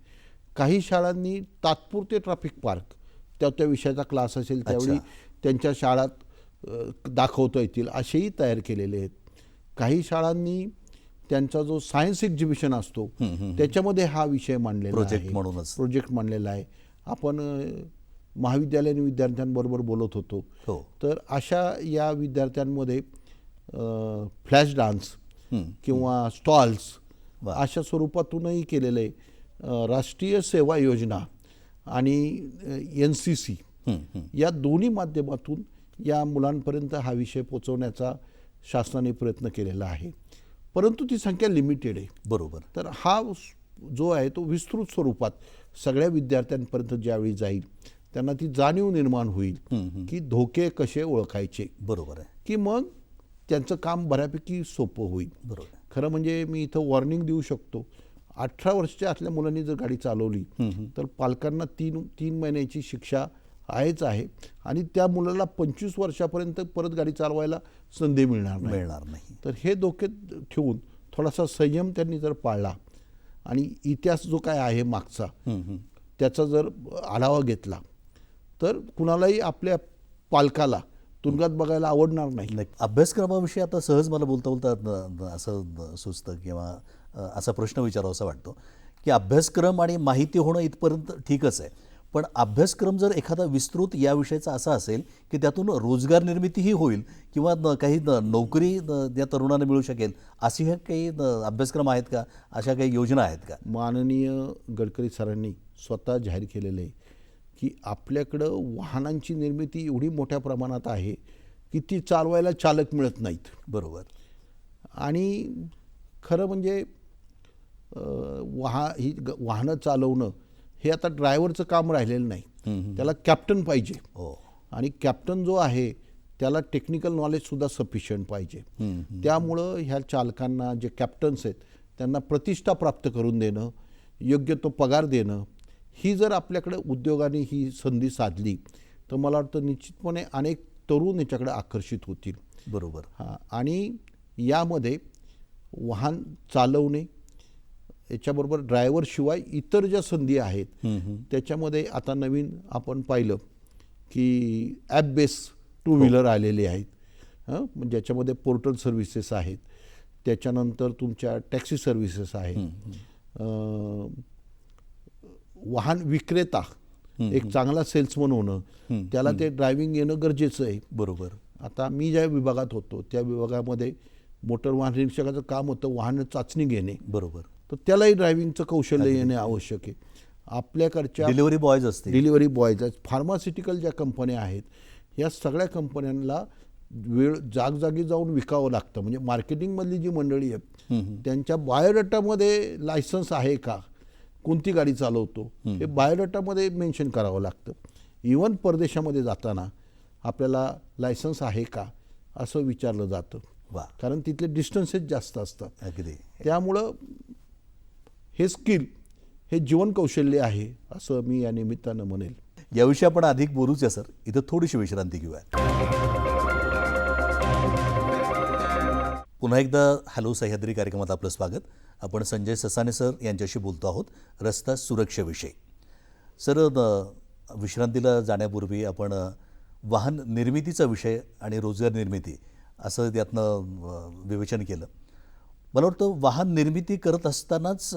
काही शाळांनी तात्पुरते ट्रॅफिक पार्क त्या विषयाचा क्लास असेल त्यावेळी त्यांच्या शाळात दाखवता येतील असेही तयार केलेले आहेत. काही शाळांनी त्यांचा जो सायन्स एक्झिबिशन असतो त्याच्यामध्ये हा विषय मांडलेला आहे, प्रोजेक्ट मांडलेला आहे. आपण महाविद्यालयीन विद्यार्थ्यांबरोबर बोलत होतो. तर अशा या विद्यार्थ्यांमध्ये फ्लॅश डान्स किंवा स्टॉल्स अशा स्वरूपातूनही केलेलं आहे. राष्ट्रीय सेवा योजना आणि NCC या दोन्ही माध्यमातून या मुलांपर्यंत हा विषय पोचवण्याचा शासनाने प्रयत्न केलेला आहे. परंतु ती संख्या लिमिटेड आहे. बरोबर. तर हा जो आहे तो विस्तृत स्वरूपात सगळ्या विद्यार्थ्यांपर्यंत ज्यावेळी जाईल त्यांना ती जाणीव निर्माण होईल की धोके कसे ओळखायचे. बरोबर आहे. की मग त्यांचं काम बऱ्यापैकी सोपं होईल. बरोबर. खरं म्हणजे मी इथं वॉर्निंग देऊ शकतो, 18 वर्षाच्या आतल्या मुलांनी जर गाडी चालवली तर पालकांना 3 महिन्याची शिक्षा आहेच आहे आणि त्या मुलाला 25 वर्षापर्यंत परत गाडी चालवायला संधी मिळणार नाही. तर हे धोके ठेवून थोडासा संयम त्यांनी जर पाळला आणि इतिहास जो काय आहे मागचा त्याचा जर आढावा घेतला तर कुणालाही आपल्या पालकाला तुरुंगात बघायला आवडणार नाही. अभ्यासक्रमाविषयी आता सहज मला बोलता असं सुचतं किंवा असा प्रश्न विचारावासा वाटतो की अभ्यासक्रम आणि माहिती होणं इथपर्यंत ठीकच आहे, पण अभ्यासक्रम जर एखादा विस्तृत या विषयाचा असा असेल की त्यातून रोजगार निर्मितीही होईल किंवा काही नोकरी या तरुणांना मिळू शकेल, अशी काही अभ्यासक्रम आहेत का, अशा काही योजना आहेत का? माननीय गडकरी सरांनी स्वतः जाहीर केलेलं आहे की आपल्याकडं वाहनांची निर्मिती एवढी मोठ्या प्रमाणात आहे की ती चालवायला चालक मिळत नाहीत. बरोबर. आणि खरं म्हणजे वाहनं चालवणं हे आता ड्रायव्हरचं काम राहिलेलं नाही, त्याला कॅप्टन पाहिजे. आणि कॅप्टन जो आहे त्याला टेक्निकल नॉलेजसुद्धा सफिशियंट पाहिजे. त्यामुळं ह्या चालकांना जे कॅप्टन्स आहेत त्यांना प्रतिष्ठा प्राप्त करून देणं, योग्य तो पगार देणं, ही जर आपल्याकडे उद्योगाने ही संधी साधली तर मला वाटतं निश्चितपणे अनेक तरुण याच्याकडे आकर्षित होतील. बरोबर. आणि यामध्ये वाहन चालवणे याच्याबरोबर ड्रायव्हर शिवाय इतर ज्या संधी आहेत त्याच्यामध्ये आता नवीन आपण पाहिलं की ॲप बेस 2 व्हीलर आलेले आहेत, ज्याच्यामध्ये पोर्टल सर्व्हिसेस आहेत, त्याच्यानंतर तुमच्या टॅक्सी सर्व्हिसेस आहेत. वाहन विक्रेता एक चांगला सेल्समन होणं, त्याला ते ड्रायव्हिंग येणं गरजेचं आहे. बरोबर. आता मी ज्या विभागात होतो त्या विभागामध्ये मोटर वाहन निरीक्षकाचं काम होतं वाहन चाचणी घेणे. बरोबर. तर त्यालाही ड्रायव्हिंगचं कौशल्य येणे आवश्यक आहे. आपल्याकडच्या डिलिव्हरी बॉयज असतील, डिलिव्हरी बॉयज, फार्मास्युटिकल ज्या कंपन्या आहेत या सगळ्या कंपन्यांना जागजागी जाऊन विकावं लागतं. म्हणजे मार्केटिंगमधली जी मंडळी आहे त्यांच्या बायोडाटामध्ये लायसन्स आहे का, कोणती गाडी चालवतो हे बायोडाटामध्ये मेन्शन करावं लागतं. इवन परदेशामध्ये जाताना आपल्याला लायसन्स आहे का असं विचारलं जातं. वा कारण तिथले डिस्टन्सेस जास्त असतात. अगदी त्यामुळं हे स्किल हे जीवन कौशल्य आहे असं मी या निमित्तानं म्हणेल. याविषयी आपण अधिक बोलूच या सर. इथं थोडीशी विश्रांती घेऊया. पुन्हा एकदा हॅलो सह्याद्री कार्यक्रमात आपलं स्वागत. आपण संजय ससाने सर यांच्याशी बोलतो आहोत रस्ता सुरक्षेविषयी. सर, विश्रांतीला जाण्यापूर्वी आपण वाहन निर्मितीचा विषय आणि रोजगार निर्मिती असं त्यातनं विवेचन केलं. मला वाटतं वाहन निर्मिती करत असतानाच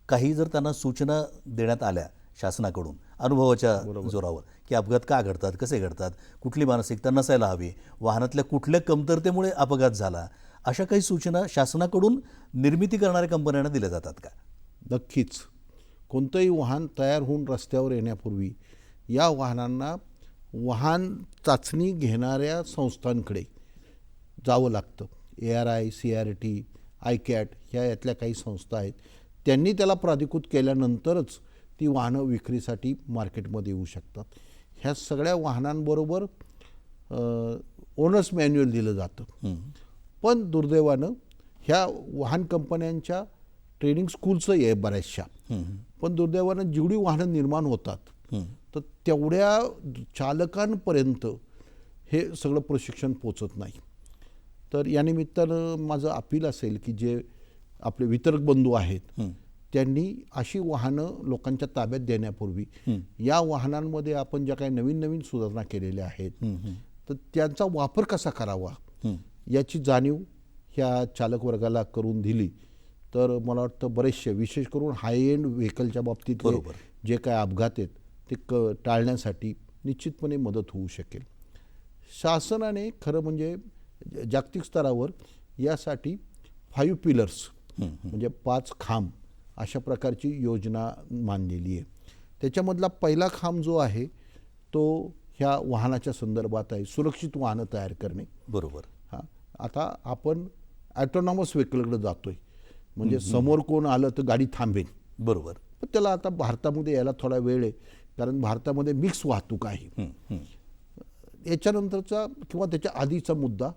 काही जर त्यांना सूचना देण्यात आल्या शासनाकडून अनुभवाच्या जोरावर की अपघात का घडतात, कसे घडतात, कुठली मानसिकता नसायला हवी, वाहनातल्या कुठल्या कमतरतेमुळे अपघात झाला, अशा काही सूचना शासनाकडून निर्मिती करणाऱ्या कंपन्यांना दिल्या जातात का? नक्कीच. कोणतंही वाहन तयार होऊन रस्त्यावर येण्यापूर्वी या वाहनांना वाहन चाचणी घेणाऱ्या संस्थांकडे जावं लागतं. ARI, CRT, ICAT ह्या यातल्या काही संस्था आहेत. त्यांनी त्याला प्राधिकृत केल्यानंतरच ती वाहनं विक्रीसाठी मार्केटमध्ये येऊ शकतात. ह्या सगळ्या वाहनांबरोबर ओनर्स मॅन्युअल दिलं जातं. पण दुर्दैवानं ह्या वाहन कंपन्यांच्या ट्रेनिंग स्कूल्सही आहे बऱ्याचशा. पण दुर्दैवानं जेवढी वाहनं निर्माण होतात तर तेवढ्या चालकांपर्यंत हे सगळं प्रशिक्षण पोचत नाही. तर या निमित्तानं माझं अपील असेल की जे आपले वितरक बंधू आहेत त्यांनी अशी वाहनं लोकांच्या ताब्यात देण्यापूर्वी या वाहनांमध्ये आपण ज्या काही नवीन नवीन सुधारणा केलेल्या आहेत तर त्यांचा वापर कसा करावा याची जाणीव ह्या चालक वर्गाला करून दिली तर मला वाटतं बरेचसे, विशेष करून हाय एंड व्हेकलच्या बाबतीत जे काय अपघात आहेत ते टाळण्यासाठी निश्चितपणे मदत होऊ शकेल. शासनाने खरं म्हणजे जागतिक स्तरावर यासाठी 5 पिलर्स म्हणजे 5 खांब अशा प्रकारची योजना मांडलेली आहे. त्याच्यामधला पहिला खांब जो आहे तो ह्या वाहनाच्या संदर्भात आहे, सुरक्षित वाहनं तयार करणे. बरोबर. हां, आता आपण ॲटोनॉमस व्हेकलकडे जातोय, म्हणजे समोर कोण आलं तर गाडी थांबेल. बरोबर. पण त्याला आता भारतामध्ये यायला थोडा वेळ आहे, कारण भारतामध्ये मिक्स वाहतूक आहे. याच्यानंतरचा किंवा त्याच्या आधीचा मुद्दा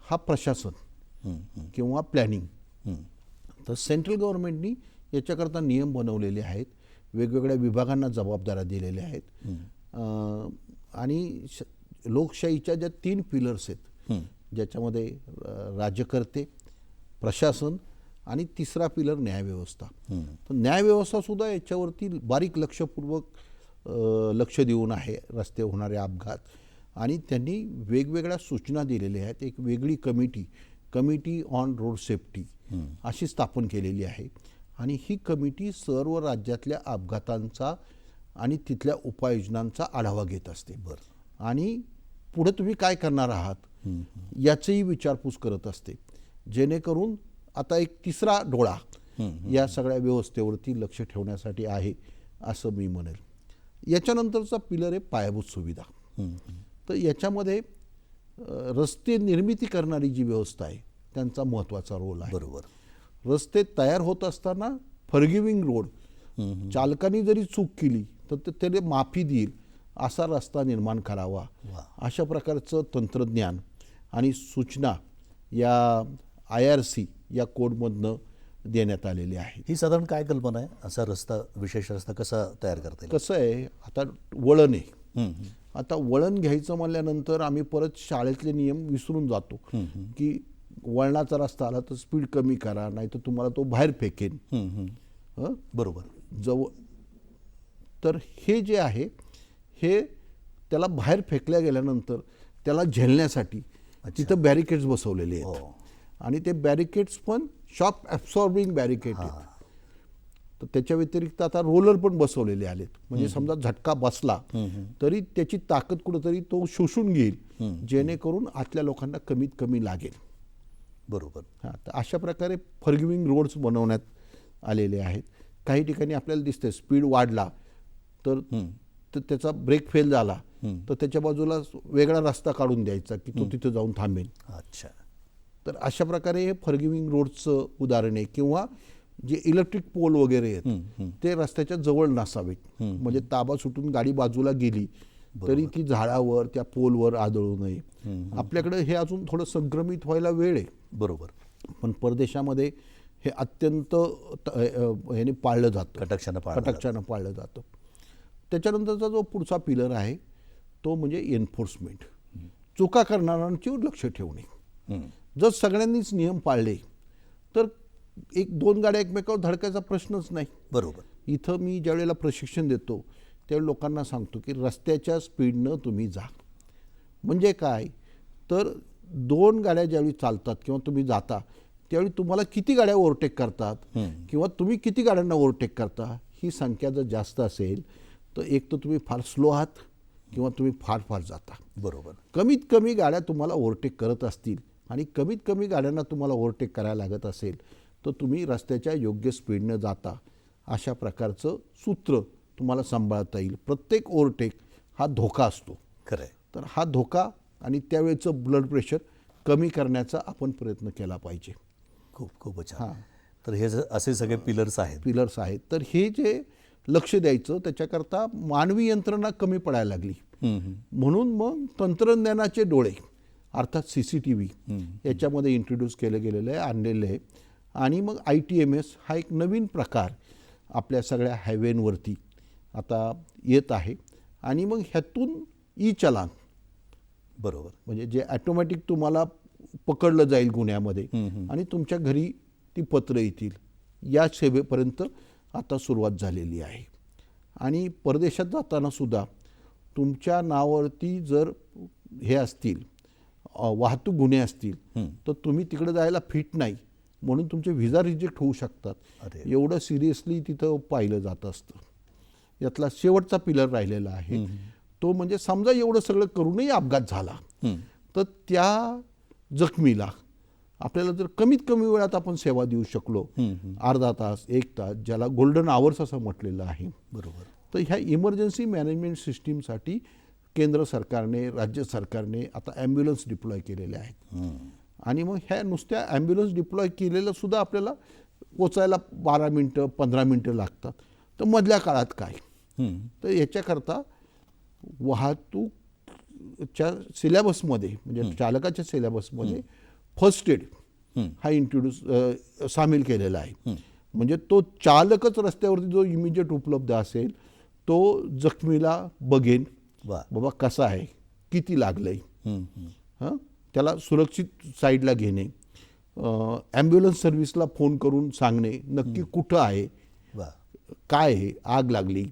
हा प्रशासन किंवा प्लॅनिंग. तर सेंट्रल गव्हर्नमेंटनी याच्याकरता नियम बनवलेले आहेत, वेगवेगळ्या विभागांना जबाबदाऱ्या दिलेल्या आहेत. आणि लोकशाहीच्या ज्या 3 पिलर्स आहेत ज्याच्यामध्ये राज्यकर्ते, प्रशासन आणि तिसरा पिलर न्यायव्यवस्था. तर न्यायव्यवस्थासुद्धा याच्यावरती बारीक लक्षपूर्वक लक्ष देऊन आहे रस्ते होणारे अपघात. आणि त्यांनी वेगवेगळ्या सूचना दिलेल्या आहेत. एक वेगळी कमिटी ऑन रोड सेफ्टी अशी स्थापन केलेली आहे. आणि ही कमिटी सर्व राज्यातल्या अपघातांचा आणि तिथल्या उपाययोजनांचा आढावा घेत असते. आणि पुढे तुम्ही काय करणार आहात याचीही विचारपूस करत असते, जेणेकरून आता एक तिसरा डोळा या सगळ्या व्यवस्थेवरती लक्ष ठेवण्यासाठी आहे असं मी म्हणेल. याच्यानंतरचा पिलर आहे पायाभूत सुविधा. तर याच्यामध्ये रस्ते निर्मिती करणारी जी व्यवस्था आहे त्यांचा महत्त्वाचा रोल आहे. बरोबर. रस्ते तयार होत असताना फॉरगिव्हिंग रोड, चालकांनी जरी चूक केली तर त्याला माफी देईल असा रस्ता निर्माण करावा. अशा प्रकारचं तंत्रज्ञान आणि सूचना या IRC या कोडमधनं देण्यात आलेली आहे. ही साधारण काय कल्पना आहे? असा रस्ता, विशेष रस्ता कसा तयार करता येईल? कसं आहे, आता वळण आहे. आता वळण घ्यायचं म्हणल्यानंतर आम्ही परत शाळेतले नियम विसरून जातो की वळणाचा रस्ता आला तर स्पीड कमी करा, नाही तर तुम्हाला तो बाहेर फेकेन. बरोबर. तर हे जे आहे हे त्याला बाहेर फेकल्या गेल्यानंतर त्याला झेलण्यासाठी तिथं बॅरिकेड्स बसवलेले आहेत. आणि ते बॅरिकेड्स पण शॉक ॲब्सॉर्बिंग बॅरिकेड आहेत. तर त्याच्या व्यतिरिक्त आता रोलर पण बसवलेले आलेत, म्हणजे समजा झटका बसला तरी त्याची ताकद कुठंतरी तो शोषून घेईल, जेणेकरून आतल्या लोकांना कमीत कमी लागेल. बरोबर. हां, तर अशा प्रकारे फॉरगिव्हिंग रोड्स बनवण्यात आलेले आहेत. काही ठिकाणी आपल्याला दिसते स्पीड वाढला तर त्याचा ब्रेक फेल झाला तर त्याच्या बाजूला वेगळा रस्ता काढून द्यायचा की तो तिथं जाऊन थांबेल. अच्छा. तर अशा प्रकारे हे फॉरगिव्हिंग रोडचं उदाहरण आहे. किंवा जे इलेक्ट्रिक पोल वगैरे आहेत ते रस्त्याच्या जवळ नसावेत, म्हणजे ताबा सुटून गाडी बाजूला गेली तरी ती झाडावर त्या पोलवर आदळू नये. आपल्याकडे हे अजून थोडं संक्रमित व्हायला वेळ आहे. बरोबर. पण परदेशामध्ये हे अत्यंत ह्याने पाळलं जातं, कटाक्षानं पाळलं जातं. त्याच्यानंतरचा जो पुढचा पिलर आहे तो म्हणजे एन्फोर्समेंट. चुका करणाऱ्यांच्यावर लक्ष ठेवणे. जर सगळ्यांनीच नियम पाळले तर एक दोन गाड्या एकमेकावर धडकायचा प्रश्नच नाही. बरोबर. इथं मी ज्यावेळेला प्रशिक्षण देतो त्यावेळी लोकांना सांगतो की रस्त्याच्या स्पीडनं तुम्ही जा. म्हणजे काय तर दोन गाड्या ज्यावेळी चालतात किंवा तुम्ही जाता त्यावेळी तुम्हाला किती गाड्या ओव्हरटेक करतात किंवा तुम्ही किती गाड्यांना ओव्हरटेक करता ही संख्या जर जास्त असेल तर एक तर तुम्ही फार स्लो आहात किंवा तुम्ही फार फार जाता. बरोबर. कमीत कमी गाड्या तुम्हाला ओव्हरटेक करत असतील आणि कमीत कमी गाड्यांना तुम्हाला ओव्हरटेक करायला लागत असेल तर तुम्ही रस्त्याच्या योग्य स्पीडनं जाता. अशा प्रकारचं सूत्र तुम्हाला सांभाळता येईल. प्रत्येक ओव्हरटेक हा धोका असतो. खरं आहे. तर हा धोका आणि त्यावेळेचं ब्लड प्रेशर कमी करण्याचा आपण प्रयत्न केला पाहिजे. खूपच छान. तर हे असे सगळे पिलर्स आहेत. तर हे जे लक्ष द्यायचं त्याच्याकरता मानवी यंत्रणा कमी पडायला लागली. म्हणून मग तंत्रज्ञानाचे डोळे अर्थात CCTV याच्यामध्ये इंट्रोड्यूस केले गेलेले आहे, आणलेले आहे. आणि मग ITMS हा एक नवीन प्रकार आपल्या सगळ्या हायवेंवरती आता येत आहे. आणि मग ह्यातून चलान बरोबर म्हणजे जे ॲटोमॅटिक तुम्हाला पकडलं जाईल गुन्ह्यामध्ये आणि तुमच्या घरी ती पत्र येतील या सेवेपर्यंत आता सुरुवात झालेली आहे. आणि परदेशात जाताना सुद्धा तुमच्या नावावरती जर हे असतील वाहतूक गुन्हे असतील तर तुम्ही तिकडे जायला फिट नाही म्हणून तुमचे व्हिसा रिजेक्ट होऊ शकतात. एवढं सिरियसली तिथं पाहिलं जात असतं. यातला शेवटचा पिलर राहिलेला आहे तो म्हणजे समजा एवढं सगळं करूनही अपघात झाला तर त्या जखमीला आपल्याला जर कमीत कमी वेळात आपण सेवा देऊ शकलो, अर्धा तास 1 तास, ज्याला गोल्डन आवर्स असं म्हटलेलं आहे. बरोबर. तर ह्या इमर्जन्सी मॅनेजमेंट सिस्टीमसाठी केंद्र सरकारने राज्य सरकारने आता ॲम्ब्युलन्स डिप्लॉय केलेल्या आहेत. आणि मग ह्या नुसत्या ॲम्ब्युलन्स डिप्लॉय केलेलं सुद्धा आपल्याला पोचायला 12 मिनटं 15 मिनटं लागतात. तर मधल्या काळात काय तर याच्याकरता वाहतूकच्या सिलेबसमध्ये म्हणजे चालकाच्या सिलेबसमध्ये फर्स्ट एड हा इंट्रोड्यूस सामील केलेला आहे. म्हणजे तो चालकच रस्त्यावरती जो इमिजिएट उपलब्ध असेल तो जखमीला बघेन बाबा कसा आहे, किती लागलंय, त्याला सुरक्षित साईडला घेणे, ॲम्ब्युलन्स सर्व्हिसला फोन करून सांगणे नक्की कुठं आहे, काय आहे, आग लागली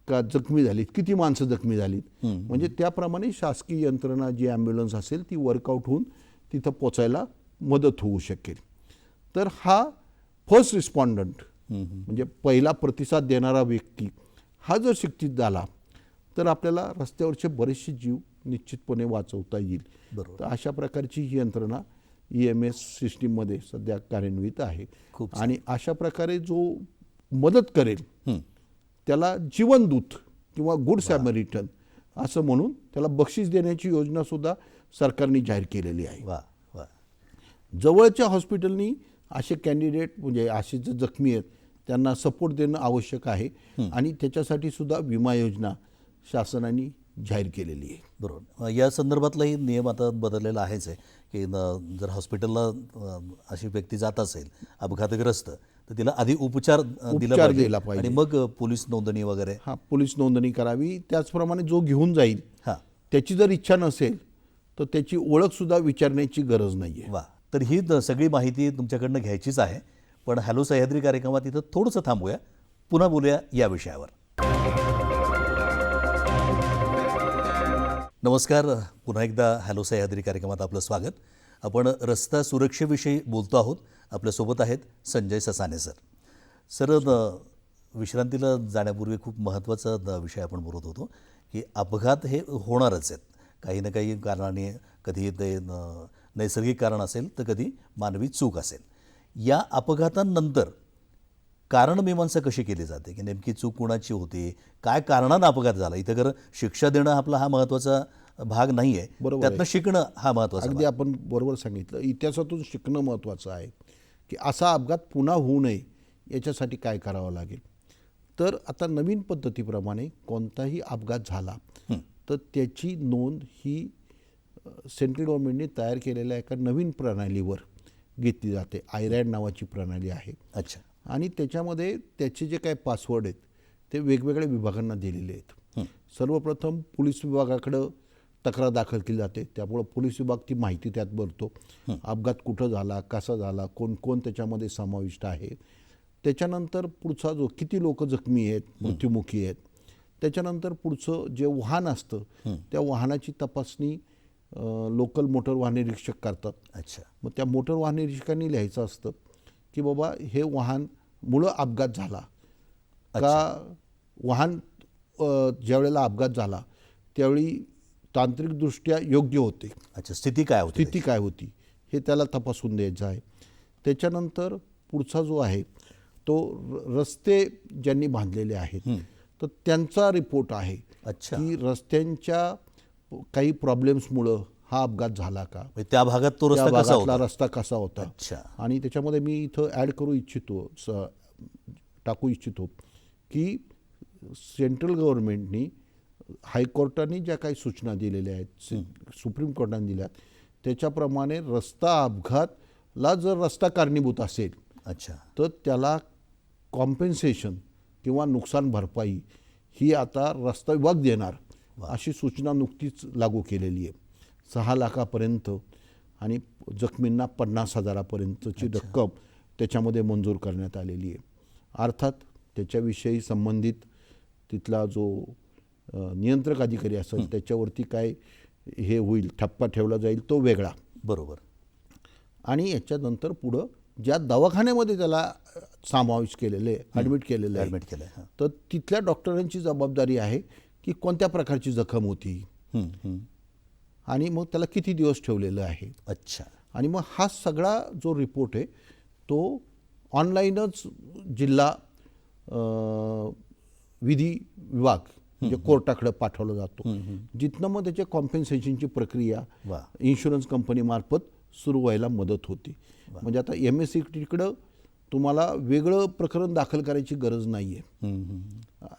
का, जखमी झालीत, किती माणसं जखमी झालीत. म्हणजे त्याप्रमाणे शासकीय यंत्रणा जी ॲम्ब्युलन्स असेल ती वर्कआउट होऊन तिथं पोचायला मदत होऊ शकेल. तर हा फर्स्ट रिस्पॉन्डंट म्हणजे पहिला प्रतिसाद देणारा व्यक्ती हा जर शिक्षित झाला तर आपल्याला रस्त्यावरचे बरेचसे जीव निश्चितपणे वाचवता येईल. तर अशा प्रकारची ही यंत्रणा EMS सिस्टीममध्ये सध्या कार्यान्वित आहे. आणि अशा प्रकारे जो मदत करेल त्याला जीवनदूत किंवा गुड सॅमरिटन असं म्हणून त्याला बक्षीस देण्याची योजना सुद्धा सरकारने जाहीर केलेली आहे. जवळच्या हॉस्पिटलनी असे कॅन्डिडेट म्हणजे असे जे जखमी आहेत त्यांना सपोर्ट देणं आवश्यक आहे. आणि त्याच्यासाठी सुद्धा विमा योजना शासनाने जाहीर केलेली आहे. बरोबर. या संदर्भातलाही नियम आता बदललेला आहेच आहे की जर हॉस्पिटलला अशी व्यक्ती जात असेल अपघातग्रस्त तर तिला आधी उपचार दिला पाहिजे आणि मग पोलीस नोंदणी वगैरे पोलीस नोंदणी करावी. त्याचप्रमाणे जो घेऊन जाईल त्याची जर इच्छा नसेल तर त्याची ओळख सुद्धा विचारण्याची गरज नाही आहे. तर ही सगळी माहिती तुमच्याकडनं घ्यायचीच आहे. पण हॅलो सह्याद्री कार्यक्रमात इथं थोडंसं थांबूया, पुन्हा बोलूया या विषयावर. नमस्कार, पुन्हा एकदा हॅलो सह्याद्री कार्यक्रमात आपलं स्वागत. आपण रस्ता सुरक्षेविषयी बोलतो आहोत. आपल्यासोबत आहेत संजय ससाने सर. सर, विश्रांतीला जाण्यापूर्वी खूप महत्त्वाचा विषय आपण बोलत होतो की अपघात हे होणारच आहेत काही ना काही कारणाने. कधी ते नैसर्गिक कारण असेल तर कधी मानवी चूक असेल. या अपघातांनंतर कारणमीमांसा कशी केली जाते की नेमकी चूक कोणाची होती, काय कारणानं अपघात झाला. इथं जर शिक्षा देणं आपला हा महत्त्वाचा भाग नाही आहे, त्यातनं शिकणं हा महत्त्वाचा. अगदी आपण बरोबर सांगितलं. इतिहासातून शिकणं महत्त्वाचं आहे की असा अपघात पुन्हा होऊ नये याच्यासाठी काय करावं लागेल. तर आता नवीन पद्धतीप्रमाणे कोणताही अपघात झाला तर त्याची नोंद ही सेंट्रल गव्हर्नमेंटने तयार केलेल्या एका नवीन प्रणालीवर घेतली जाते. आयरॅड नावाची प्रणाली आहे. अच्छा. आणि त्याच्यामध्ये त्याचे जे काही पासवर्ड आहेत ते वेगवेगळ्या विभागांना दिलेले आहेत. सर्वप्रथम पोलीस विभागाकडं तक्रार दाखल केली जाते, त्यामुळं पोलीस विभाग ती माहिती त्यात भरतो. अपघात कुठं झाला, कसा झाला, कोण कोण त्याच्यामध्ये समाविष्ट आहे. त्याच्यानंतर पुढचा जो किती लोक जखमी आहेत, मृत्युमुखी आहेत. त्याच्यानंतर पुढचं जे वाहन असतं त्या वाहनाची तपासणी लोकल मोटर वाहन निरीक्षक करतात. अच्छा. मग त्या मोटर वाहन निरीक्षकांनी लिहायचं असतं की बाबा हे वाहन मुळं अपघात झाला का, वाहन ज्यावेळेला अपघात झाला त्यावेळी तांत्रिकदृष्ट्या योग्य होते. अच्छा, स्थिती काय होती? स्थिती काय होती हे त्याला तपासून द्यायचं आहे. त्याच्यानंतर पुढचा जो आहे तो रस्ते ज्यांनी बांधलेले आहेत तर त्यांचा रिपोर्ट आहे. अच्छा. की रस्त्यांच्या काही प्रॉब्लेम्समुळं हा अपघात झाला का, म्हणजे त्या भागात तो त्या रस्ता कसा भागातला होता? रस्ता कसा होता. अच्छा. आणि त्याच्यामध्ये मी इथं ॲड करू इच्छितो, टाकू इच्छितो की सेंट्रल गव्हर्नमेंटनी हायकोर्टाने ज्या काही सूचना दिलेल्या आहेत, सुप्रीम कोर्टाने दिल्यात, त्याच्याप्रमाणे रस्ता अपघातला जर रस्ता कारणीभूत असेल अच्छा. तर त्याला कॉम्पेन्सेशन किंवा नुकसान भरपाई ही आता रस्ता विभाग देणार, अशी सूचना नुकतीच लागू केलेली आहे. 6 लाखापर्यंत आणि जखमींना 50,000पर्यंतची रक्कम त्याच्यामध्ये मंजूर करण्यात आलेली आहे. अर्थात त्याच्याविषयी संबंधित तिथला जो नियंत्रक अधिकारी असेल त्याच्यावरती काय हे होईल, ठप्पा ठेवला जाईल तो वेगळा. बरोबर. आणि याच्यानंतर पुढं ज्या दवाखान्यामध्ये त्याला समावेश केलेले, ॲडमिट केलेलं आहे, ॲडमिट केलं आहे. तर तिथल्या डॉक्टरांची जबाबदारी आहे की कोणत्या प्रकारची जखम होती आणि मग त्याला किती दिवस ठेवलेलं आहे. अच्छा. आणि मग हा सगळा जो रिपोर्ट आहे तो ऑनलाईनच जिल्हा विधी विभाग म्हणजे कोर्टाकडे पाठवला जातो, जिथनं मग त्याच्या कॉम्पेन्सेशनची प्रक्रिया इन्शुरन्स कंपनीमार्फत सुरू व्हायला मदत होती. म्हणजे आता MSCTकडं तुम्हाला वेगळं प्रकरण दाखल करायची गरज नाही आहे.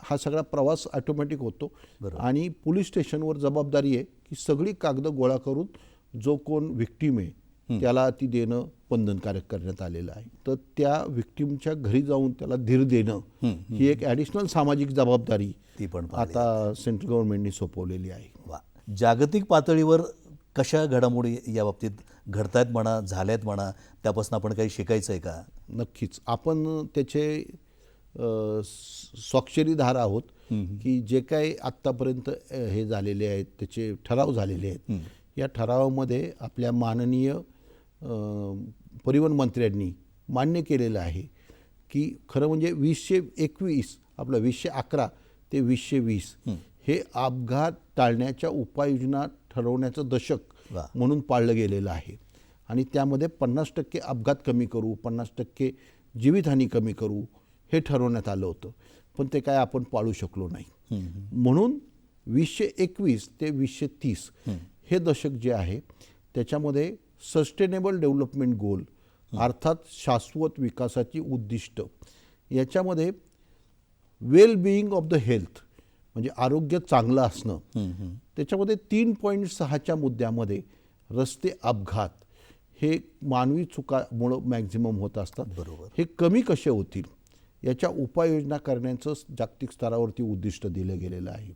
हा सगळा प्रवास ऑटोमॅटिक होतो. आणि पोलीस स्टेशनवर जबाबदारी आहे की सगळी कागदं गोळा करून जो कोण व्हिक्टीम आहे त्याला ती देणं बंधनकारक करण्यात आलेलं आहे. तर त्या व्हिक्टीमच्या घरी जाऊन त्याला धीर देणं ही एक ॲडिशनल सामाजिक जबाबदारी ती पण आता सेंट्रल गव्हर्नमेंटने सोपवलेली आहे. वा. जागतिक पातळीवर कशा घडामोडी या बाबतीत घडतायत म्हणा, झाल्यात म्हणा, त्यापासून आपण काही शिकायचं आहे का? नक्कीच. आपण त्याचे स्वाक्षरीदार आहोत की जे काही आत्तापर्यंत हे झालेले आहेत त्याचे ठराव झालेले आहेत. या ठरावामध्ये आपल्या माननीय परिवहन मंत्र्यांनी मान्य केलेलं आहे की खरं म्हणजे 2021 आपलं 2011 ते 2020 हे अपघात टाळण्याच्या उपाययोजना ठरवण्याचं दशक म्हणून पाळलं गेलेलं आहे. आणि त्यामध्ये 50% अपघात कमी करू, 50% जीवितहानी कमी करू हे ठरवण्यात आलं होतं. पण ते काय आपण पाळू शकलो नाही. म्हणून 2021 ते 2030 हे दशक जे आहे त्याच्यामध्ये सस्टेनेबल डेव्हलपमेंट गोल अर्थात शाश्वत विकासाची उद्दिष्ट, याच्यामध्ये वेल बिईंग ऑफ द हेल्थ म्हणजे आरोग्य चांगलं असणं, त्याच्यामध्ये 3.6च्या मुद्द्यामध्ये रस्ते अपघात हे मानवी चुकामुळं मॅक्झिमम होत असतात. बरोबर. हे कमी कसे होतील याच्या उपाययोजना करण्याचं जागतिक स्तरावरती उद्दिष्ट दिलं गेलेलं आहे.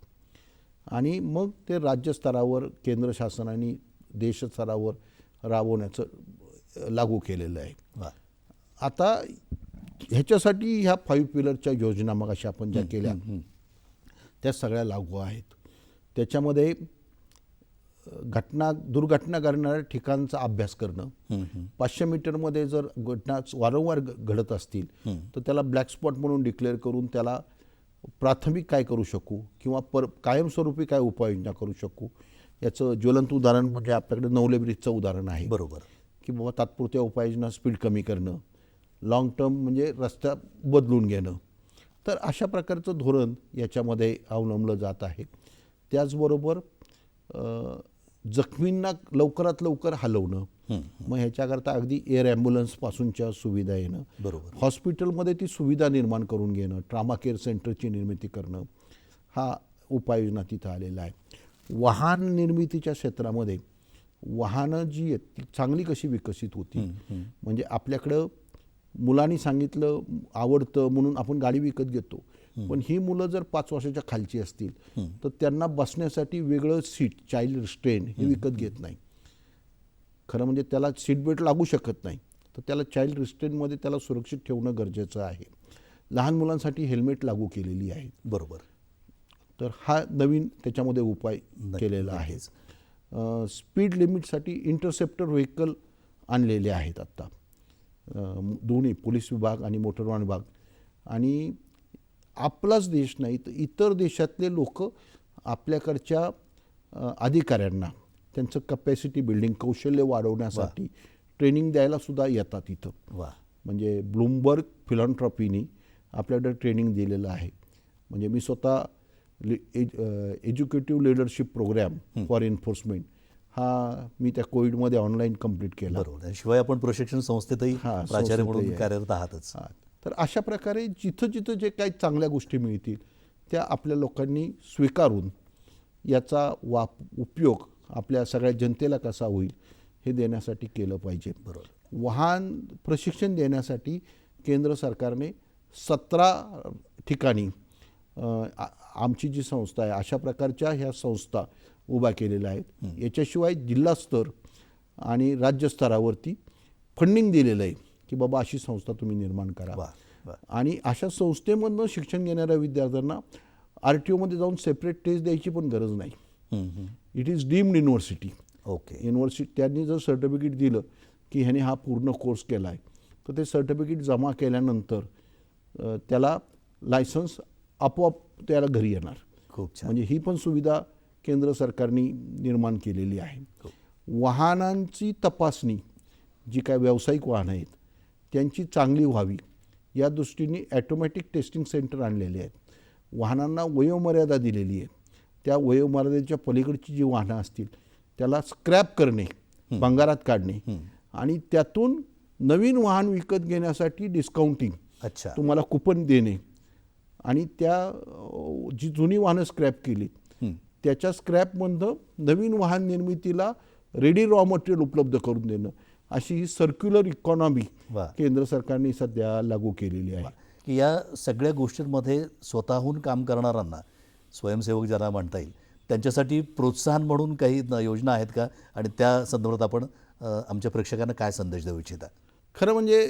आणि मग ते राज्य स्तरावर केंद्र शासनाने देश स्तरावर राबवण्याचं लागू केलेलं आहे. आता ह्याच्यासाठी ह्या 5 पिलरच्या योजना मग अशा आपण ज्या केल्या त्या सगळ्या लागू आहेत. त्याच्यामध्ये दुर्घटना घडणाऱ्या ठिकाणचा अभ्यास करणं, 500 मीटरमध्ये जर घटना वारंवार घडत असतील तर त्याला ब्लॅक स्पॉट म्हणून डिक्लेअर करून त्याला प्राथमिक काय करू शकू किंवा कायमस्वरूपी काय उपाययोजना करू शकू, याचं ज्वलंत उदाहरण म्हणजे आपल्याकडे नवले ब्रिजचं उदाहरण आहे. बरोबर. की बाबा तात्पुरत्या उपाययोजना स्पीड कमी करणं, लॉंग टर्म म्हणजे रस्ता बदलून घेणं. तर अशा प्रकारचं धोरण याच्यामध्ये अवलंबलं जात आहे. त्याचबरोबर जखमींना लवकरात लवकर हलवणं, मग ह्याच्याकरता अगदी एअर ॲम्ब्युलन्सपासूनच्या सुविधा येणं, बरोबर. हॉस्पिटलमध्ये ती सुविधा निर्माण करून घेणं, ट्रॉमा केअर सेंटरची निर्मिती करणं, हा उपाययोजना तिथं आलेला आहे. वाहन निर्मितीच्या क्षेत्रामध्ये वाहनं जी आहेत ती चांगली कशी विकसित होती. म्हणजे आपल्याकडं मुलांनी सांगितलं आवडतं म्हणून आपण गाडी विकत घेतो, पण ही मुलं जर 5 वर्षाच्या खालची असतील तर त्यांना बसण्यासाठी वेगळं सीट, चाइल्ड रिस्ट्रेन हे विकत घेत नाही. खरं म्हणजे त्याला सीट बेल्ट लागू शकत नाही, तर त्याला चाइल्ड रिस्ट्रेनमध्ये त्याला सुरक्षित ठेवणं गरजेचं आहे. लहान मुलांसाठी हेल्मेट लागू केलेली आहे. बरोबर. तर हा नवीन त्याच्यामध्ये उपाय केलेला आहे. स्पीड लिमिटसाठी इंटरसेप्टर व्हेकल आणलेले आहेत आत्ता दोन्ही पोलीस विभाग आणि मोटर वाहन विभाग. आणि आपलाच देश नाही तर इतर देशातले लोक आपल्याकडच्या अधिकाऱ्यांना त्यांचं कपॅसिटी बिल्डिंग, कौशल्य वाढवण्यासाठी ट्रेनिंग द्यायला सुद्धा येतात इथं. वा. म्हणजे ब्लूमबर्ग फिलॉन्ट्रॉपीनी आपल्याकडे ट्रेनिंग दिलेलं आहे. म्हणजे मी स्वतः एज्युकेटिव्ह लिडरशिप प्रोग्रॅम फॉर एन्फोर्समेंट हा मी त्या कोविडमध्ये ऑनलाईन कंप्लीट केला. बरोबर. आणि शिवाय आपण प्रशिक्षण संस्थेतही प्राचार्य म्हणून कार्यरत आहातच. तर अशा प्रकारे जिथं जिथं जे काही चांगल्या गोष्टी मिळतील त्या आपल्या लोकांनी स्वीकारून याचा उपयोग आपल्या सगळ्या जनतेला कसा होईल हे देण्यासाठी केलं पाहिजे. बरोबर. वाहन प्रशिक्षण देण्यासाठी केंद्र सरकारने 17 ठिकाणी आमची जी संस्था आहे अशा प्रकारच्या ह्या संस्था उभ्या केलेल्या आहेत. याच्याशिवाय जिल्हा स्तर आणि राज्यस्तरावरती फंडिंग दिलेलं आहे की बाबा अशी संस्था तुम्ही निर्माण करा. आणि अशा संस्थेमधनं शिक्षण घेणाऱ्या विद्यार्थ्यांना RTOमध्ये जाऊन सेपरेट टेस्ट द्यायची पण गरज नाही. It is deemed university. Okay. University त्यांनी जर सर्टिफिकेट दिलं की ह्याने हा पूर्ण कोर्स केला आहे तर ते सर्टिफिकेट जमा केल्यानंतर त्याला लायसन्स आपोआप त्याला घरी येणार. खूप छान. म्हणजे ही पण सुविधा केंद्र सरकारने निर्माण केलेली आहे. वाहनांची तपासणी जी काय व्यावसायिक वाहनं आहेत त्यांची चांगली व्हावी या दृष्टीने ॲटोमॅटिक टेस्टिंग सेंटर आणलेले आहेत. वाहनांना वयोमर्यादा दिलेली आहे. त्या वयोमर्यादेच्या पलीकडची जी वाहनं असतील त्याला स्क्रॅप करणे, भंगारात काढणे आणि त्यातून नवीन वाहन विकत घेण्यासाठी डिस्काउंटिंग, अच्छा, तुम्हाला कुपन देणे आणि त्या जी जुनी वाहनं स्क्रॅप केली त्याच्या स्क्रॅपमधनं नवीन वाहन निर्मितीला रेडी रॉ मटेरियल उपलब्ध करून देणं अशी ही सर्क्युलर इकॉनॉमी केंद्र सरकारने सध्या लागू केलेली आहे. की या सगळ्या गोष्टींमध्ये स्वतःहून काम करणाऱ्यांना, स्वयंसेवक ज्यांना म्हणता येईल, त्यांच्यासाठी प्रोत्साहन म्हणून काही योजना आहेत का? आणि त्या संदर्भात आपण आमच्या प्रेक्षकांना काय संदेश देऊ इच्छिता? खरं म्हणजे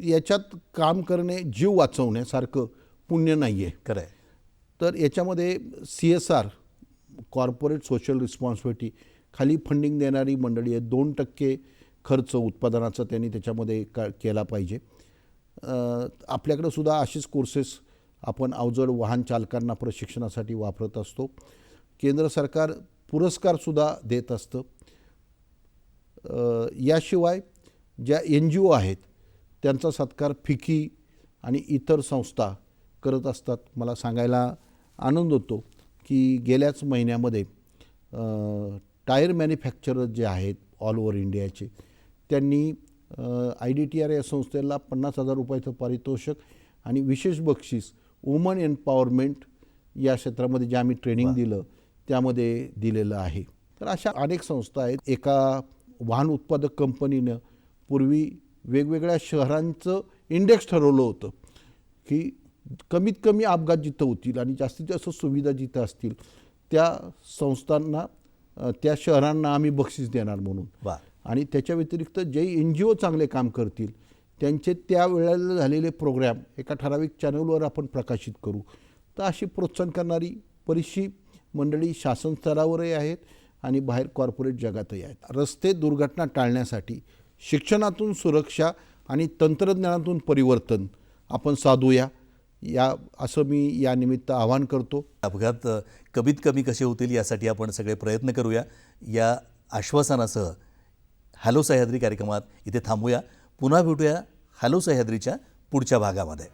याच्यात काम करणे जीव वाचवण्यासारखं पुण्य नाही आहे. खरं आहे. तर याच्यामध्ये CSR कॉर्पोरेट सोशल रिस्पॉन्सिबिलिटी खाली फंडिंग देणारी मंडळी आहे. 2% खर्च उत्पादनाचा त्यांनी त्याच्यामध्ये केला पाहिजे. आपल्याकडं सुद्धा असेच कोर्सेस आपण अवजड वाहन चालकांना प्रशिक्षणासाठी वापरत असतो. केंद्र सरकार पुरस्कारसुद्धा देत असतं. याशिवाय ज्या NGO आहेत त्यांचा सत्कार फिकी आणि इतर संस्था करत असतात. मला सांगायला आनंद होतो की गेल्याच महिन्यामध्ये टायर मॅन्युफॅक्चरर जे आहेत ऑल ओव्हर इंडियाचे त्यांनी IDTR या संस्थेला 50,000 रुपयाचं पारितोषिक आणि विशेष बक्षीस वुमन एम्पॉवरमेंट या क्षेत्रामध्ये जे आम्ही ट्रेनिंग दिलं त्यामध्ये दिलेलं आहे. तर अशा अनेक संस्था आहेत. एका वाहन उत्पादक कंपनीनं पूर्वी वेगवेगळ्या शहरांचं इंडेक्स ठरवलं होतं की कमीत कमी अपघात जिथं होतील आणि जास्तीत जास्त सुविधा जिथं असतील त्या संस्थांना, त्या शहरांना आम्ही बक्षीस देणार म्हणून. आणि त्याच्या व्यतिरिक्त जे NGO चांगले काम करतील त्यांचे त्या वेळेला झालेले प्रोग्रॅम एका ठराविक चॅनलवर आपण प्रकाशित करू. तर अशी प्रोत्साहन करणारी बरीचशी मंडळी शासन स्तरावरही आहेत आणि बाहेर कॉर्पोरेट जगातही आहेत. रस्ते दुर्घटना टाळण्यासाठी शिक्षणातून सुरक्षा आणि तंत्रज्ञानातून परिवर्तन आपण साधूया असं मी या निमित्त आवाहन करतो. अपघात कमीत कमी कसे होतील यासाठी आपण सगळे प्रयत्न करूया या आश्वासनासह हॅलो सह्याद्री कार्यक्रमात इथे थांबूया. पुन्हा भेटूया हॅलो सह्याद्रीच्या पुढच्या भागामध्ये.